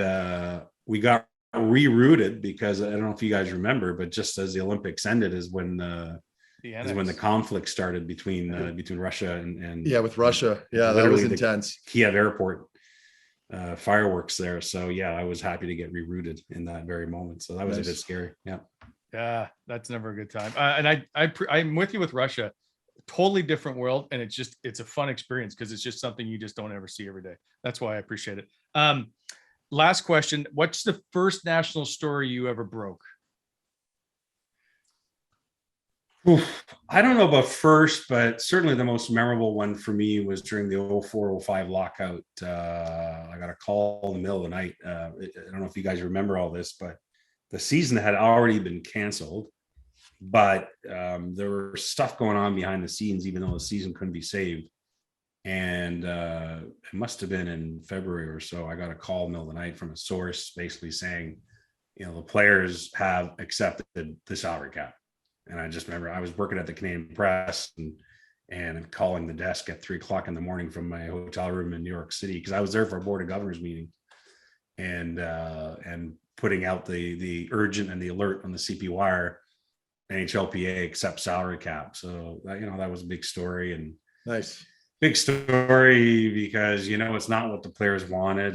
we got rerouted because I don't know if you guys remember, but just as the Olympics ended is when the conflict started between Russia and with Russia. Yeah, that was intense. Kiev airport. Fireworks there. So I was happy to get rerouted in that very moment. So that was a bit scary. Yeah, that's never a good time. And I'm with you with Russia. Totally different world, and it's a fun experience because it's just something you just don't ever see every day. That's why I appreciate it. Last question: what's the first national story you ever broke? I don't know about first, but certainly the most memorable one for me was during the 04-05 lockout. I got a call in the middle of the night. I don't know if you guys remember all this, but the season had already been canceled, but there was stuff going on behind the scenes, even though the season couldn't be saved. And it must have been in February or so. I got a call in the middle of the night from a source basically saying, the players have accepted the salary cap. And I just remember I was working at the Canadian Press and calling the desk at 3:00 in the morning from my hotel room in New York City, because I was there for a board of governors meeting, and putting out the urgent and the alert on the CP wire, NHLPA accepts salary cap. So that was a big story, and nice. Big story because it's not what the players wanted,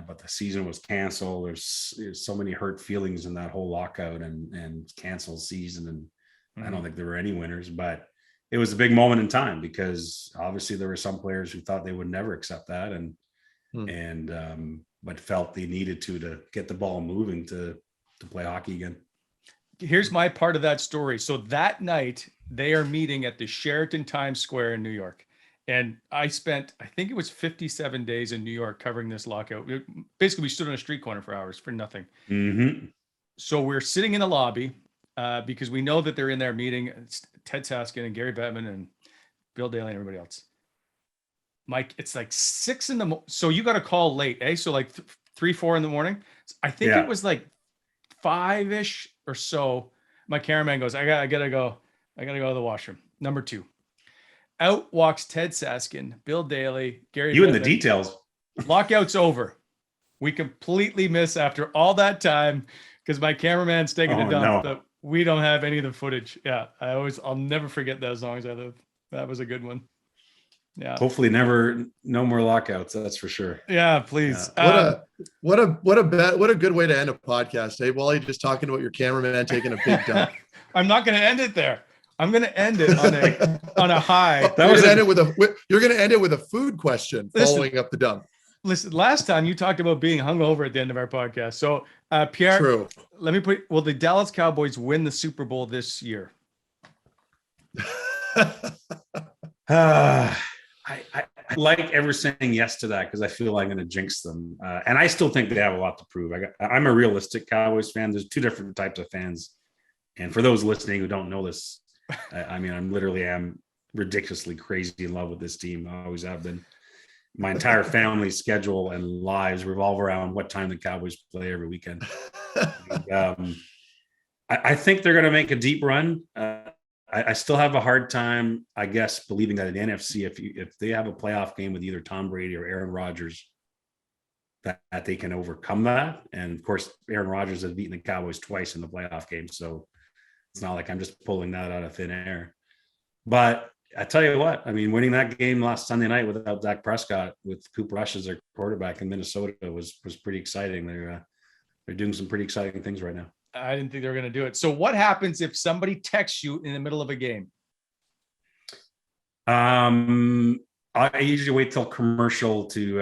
but the season was canceled. There's so many hurt feelings in that whole lockout and canceled season, and I don't think there were any winners. But it was a big moment in time because obviously there were some players who thought they would never accept that but felt they needed to get the ball moving to play hockey again. Here's my part of that story. So that night they are meeting at the Sheraton Times Square in New York. And I spent, I think it was 57 days in New York covering this lockout. Basically, we stood on a street corner for hours for nothing. Mm-hmm. So we're sitting in the lobby because we know that they're in there meeting. It's Ted Saskin and Gary Bettman and Bill Daly and everybody else. Mike, it's like 6 a.m. So you got a call late, eh? So like 3, 4 in the morning. I think it was like 5-ish or so. My cameraman goes, I gotta go to the washroom. Number 2. Out walks Ted Saskin, Bill Daly, Gary. You in the details. Lockout's over. We completely miss after all that time because my cameraman's taking a dump. But we don't have any of the footage. Yeah, I'll never forget that as long as I live. That was a good one. Yeah. Hopefully no more lockouts. That's for sure. Yeah, please. Yeah. What a good way to end a podcast. Hey, Wally, just talking about your cameraman taking a big dump. I'm not going to end it there. I'm going to end it on a high. You're going to end it with a food question following up the dump. Listen, last time you talked about being hungover at the end of our podcast. So, Pierre, True. Let me will the Dallas Cowboys win the Super Bowl this year? I like ever saying yes to that because I feel I'm going to jinx them. And I still think they have a lot to prove. I'm a realistic Cowboys fan. There's 2 different types of fans. And for those listening who don't know this, I'm ridiculously crazy in love with this team. I always have been. My entire family's schedule and lives revolve around what time the Cowboys play every weekend. I think they're going to make a deep run. I still have a hard time, I guess, believing that in the NFC, if they have a playoff game with either Tom Brady or Aaron Rodgers, that they can overcome that. And of course, Aaron Rodgers has beaten the Cowboys twice in the playoff game, so it's not like I'm just pulling that out of thin air. But I tell you what, winning that game last Sunday night without Dak Prescott, with Cooper Rush as their quarterback in Minnesota, was pretty exciting. They're doing some pretty exciting things right now. I didn't think they were going to do it. So what happens if somebody texts you in the middle of a game? I usually wait till commercial to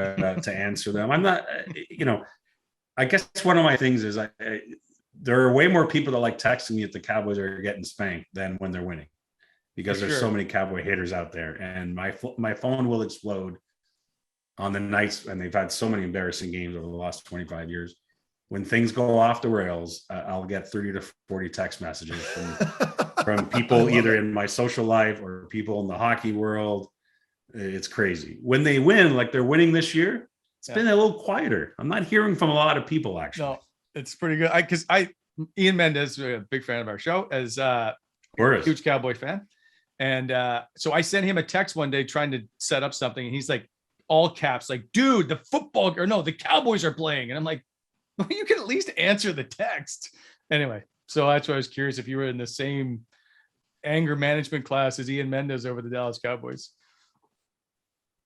answer them. I'm not, I guess one of my things is there are way more people that like texting me if the Cowboys are getting spanked than when they're winning, because there's so many Cowboy haters out there, and my phone will explode on the nights, and they've had so many embarrassing games over the last 25 years. When things go off the rails, I'll get 30 to 40 text messages from people either in my social life or people in the hockey world. It's crazy. When they win, like they're winning this year, it's been a little quieter. I'm not hearing from a lot of people, actually. No, it's pretty good. Because Ian Mendez, a big fan of our show, as a huge Cowboy fan. And so I sent him a text one day trying to set up something. And he's like, all caps, like, dude, the Cowboys are playing. And I'm like, well, you can at least answer the text. Anyway, so that's why I was curious if you were in the same anger management class as Ian Mendez over the Dallas Cowboys.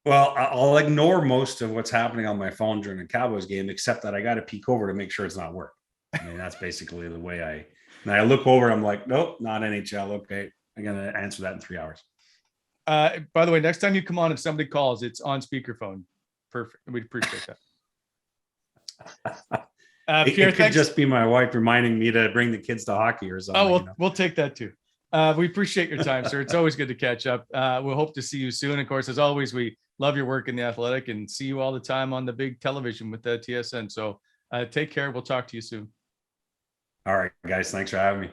Well, I'll ignore most of what's happening on my phone during a Cowboys game, except that I got to peek over to make sure it's not work. That's basically the way I look over. I'm like, nope, not NHL. Okay, I'm going to answer that in 3 hours. By the way, next time you come on, if somebody calls, it's on speakerphone. Perfect. We'd appreciate that. Pierre, it could just be my wife reminding me to bring the kids to hockey or something. Oh, we'll take that too. We appreciate your time, sir. It's always good to catch up. We'll hope to see you soon. Of course, as always, we love your work in the Athletic and see you all the time on the big television with the TSN. So take care. We'll talk to you soon. All right, guys. Thanks for having me.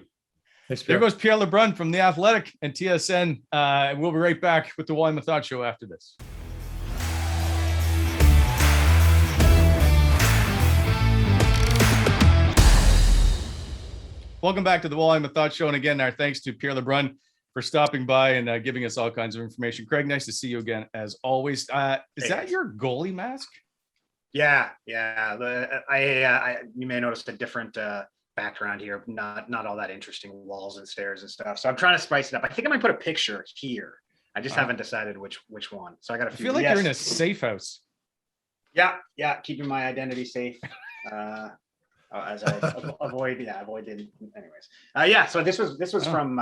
There goes Pierre LeBrun from the Athletic and TSN. We'll be right back with the Wally Methot Show after this. Welcome back to the Wally Methot Show. And again, our thanks to Pierre LeBrun for stopping by and giving us all kinds of information. Craig, nice to see you again, as always. Is that your goalie mask? Yeah. You may notice a different background here. Not all that interesting walls and stairs and stuff. So I'm trying to spice it up. I think I might put a picture here. I just haven't decided which one. So I got a few. I feel like you're in a safe house. Yeah. Keeping my identity safe. as I avoid it. Anyways, so this was from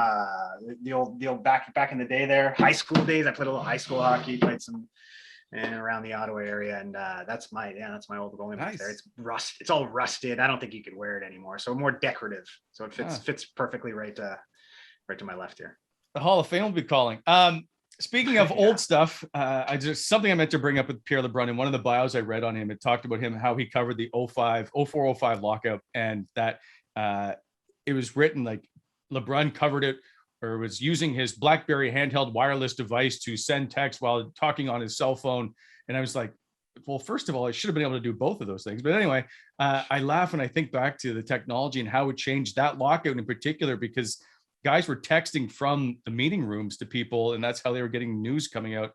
the old back in the day there, high school days. I played a little high school hockey, played some and around the Ottawa area, and that's my old goalie Nice. there. It's all rusted. I don't think you could wear it anymore. So more decorative. So it fits perfectly right to my left here. The Hall of Fame will be calling. Speaking of old stuff, something I meant to bring up with Pierre LeBrun. In one of the bios I read on him, it talked about him, how he covered the 04-05 lockout, and that it was written like LeBrun covered it, or was using his BlackBerry handheld wireless device to send text while talking on his cell phone. And I was like, well, first of all, I should have been able to do both of those things. But anyway, I laugh when I think back to the technology and how it changed that lockout in particular, because guys were texting from the meeting rooms to people, and that's how they were getting news coming out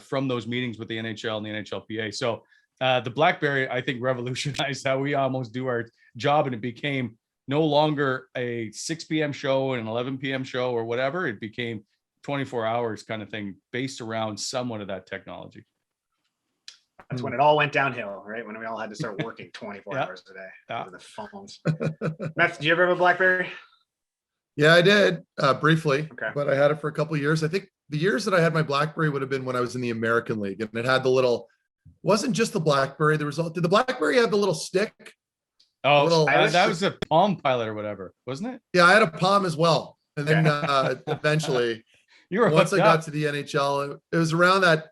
from those meetings with the NHL and the NHLPA. So the BlackBerry, I think, revolutionized how we almost do our job, and it became no longer a 6 p.m. show and an 11 p.m. show or whatever. It became 24 hours kind of thing based around somewhat of that technology. That's when it all went downhill, right? When we all had to start working 24 hours a day over the phones. Meth, did you ever have a BlackBerry? Yeah, I did briefly, Okay. But I had it for a couple of years. I think the years that I had my BlackBerry would have been when I was in the American League, and it had the little, wasn't just the BlackBerry. Did the BlackBerry have the little stick? Oh, that was a Palm Pilot or whatever, wasn't it? Yeah, I had a Palm as well. And then eventually, once I got to the NHL, it was around that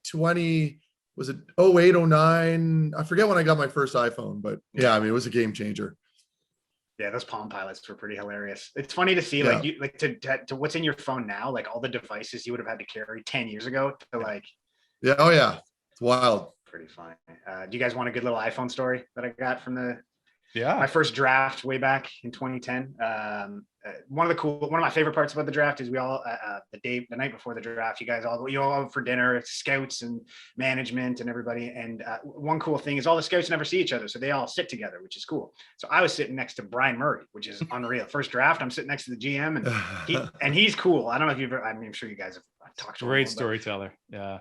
was it 08, 09? I forget when I got my first iPhone, but yeah, I mean, it was a game changer. Yeah, those Palm Pilots were pretty hilarious. It's funny to see to what's in your phone now, like all the devices you would have had to carry 10 years ago to like. Yeah. Oh yeah. It's wild. Pretty fun. Do you guys want a good little iPhone story that I got from my first draft way back in 2010? One of my favorite parts about the draft is we all the night before the draft, you all out for dinner, scouts and management and everybody. And one cool thing is all the scouts never see each other, so they all sit together, which is cool. So I was sitting next to Brian Murray, which is unreal. First draft, I'm sitting next to the GM, and he's cool. I don't know if you've ever, I'm sure you guys have talked to him. Great storyteller. Yeah.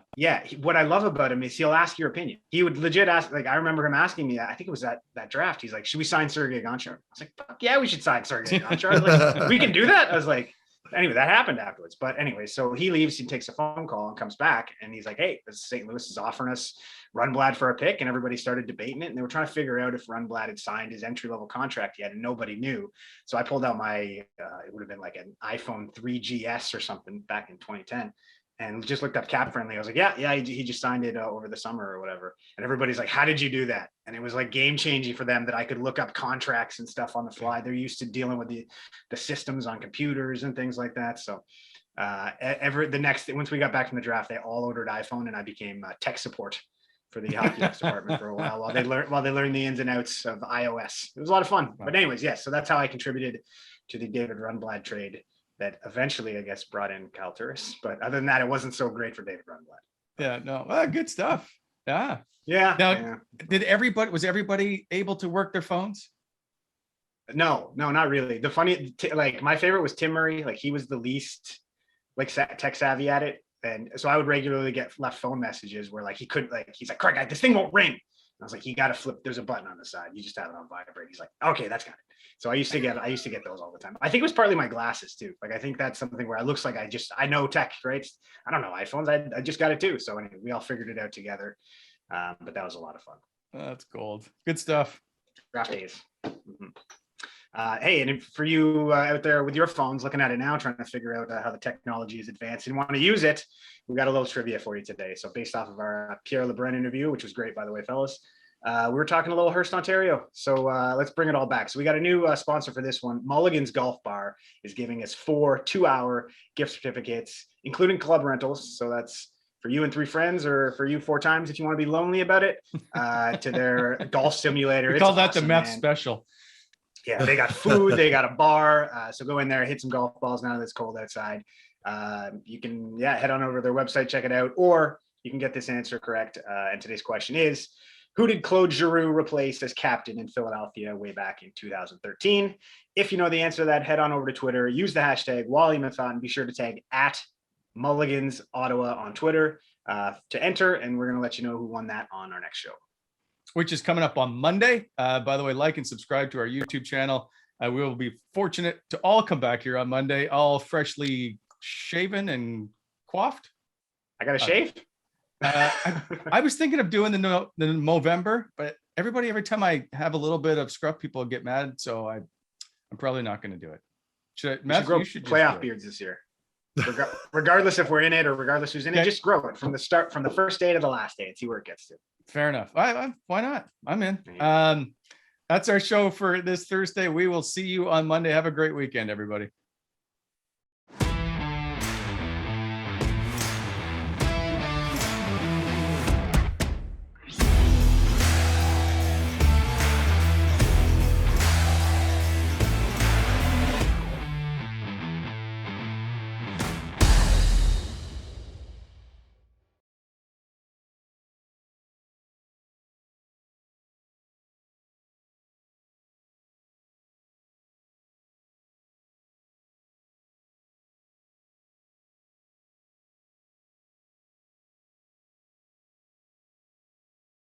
What I love about him is he'll ask your opinion. He would legit ask, like, I remember him asking me, I think it was that draft. He's like, should we sign Sergei Gonchar? I was like, fuck yeah, we should sign Sergei Gonchar. I was like, we can do that. I was like, anyway, that happened afterwards. But anyway, so he leaves, he takes a phone call and comes back, and he's like, hey, St. Louis is offering us Rundblad for a pick. And everybody started debating it, and they were trying to figure out if Rundblad had signed his entry-level contract yet, and nobody knew. So I pulled out my, it would have been like an iPhone 3GS or something back in 2010. And just looked up Cap Friendly. I was like, yeah, he just signed it over the summer or whatever. And everybody's like, how did you do that? And it was like game changing for them that I could look up contracts and stuff on the fly. They're used to dealing with the systems on computers and things like that. So once we got back from the draft, they all ordered iPhone, and I became tech support for the hockey ops department for a while they learned the ins and outs of iOS. It was a lot of fun. Wow. But anyways, yes. So that's how I contributed to the David Rundblad trade that eventually, I guess, brought in Kyle Turris. But other than that, it wasn't so great for David Rundblad. Yeah, no, good stuff. Yeah. Now, was everybody able to work their phones? No, not really. The funny, my favorite was Tim Murray. Like, he was the least tech savvy at it. And so I would regularly get left phone messages where he's like, Craig, this thing won't ring. And I was like, you got to flip. There's a button on the side. You just have it on vibrate. He's like, okay, that's got it. So I used to get those all the time. I think it was partly my glasses too. Like, I think that's something where it looks like I know tech, right? I don't know iPhones. I just got it too. So anyway, we all figured it out together. But that was a lot of fun. That's gold. Good stuff. Draft days. Mm-hmm. Hey, and for you out there with your phones, looking at it now, trying to figure out how the technology is advanced and want to use it, we got a little trivia for you today. So based off of our Pierre LeBrun interview, which was great, by the way, fellas, we were talking a little Hearst, Ontario. So let's bring it all back. So we got a new sponsor for this one. Mulligan's Golf Bar is giving us 4 2-hour gift certificates, including club rentals. So that's for you and 3 friends, or for you 4 times if you want to be lonely about it, to their golf simulator. We call that the Meth special. Yeah, they got food, they got a bar. So go in there, hit some golf balls now that it's cold outside. You can, head on over to their website, check it out, or you can get this answer correct. And today's question is, who did Claude Giroux replace as captain in Philadelphia way back in 2013? If you know the answer to that, head on over to Twitter, use the hashtag Wally Methot, and be sure to tag at Mulligans Ottawa on Twitter to enter. And we're going to let you know who won that on our next show. which is coming up on Monday. By the way, like and subscribe to our YouTube channel. We will be fortunate to all come back here on Monday, all freshly shaven and coiffed. I got to shave. I was thinking of doing the Movember, but every time I have a little bit of scruff, people get mad. So I'm probably not going to do it. You should grow playoff beards this year. Regardless if we're in it or regardless who's in it, just grow it from the first day to the last day and see where it gets to. Fair enough. Why not? I'm in. That's our show for this Thursday. We will see you on Monday. Have a great weekend, everybody.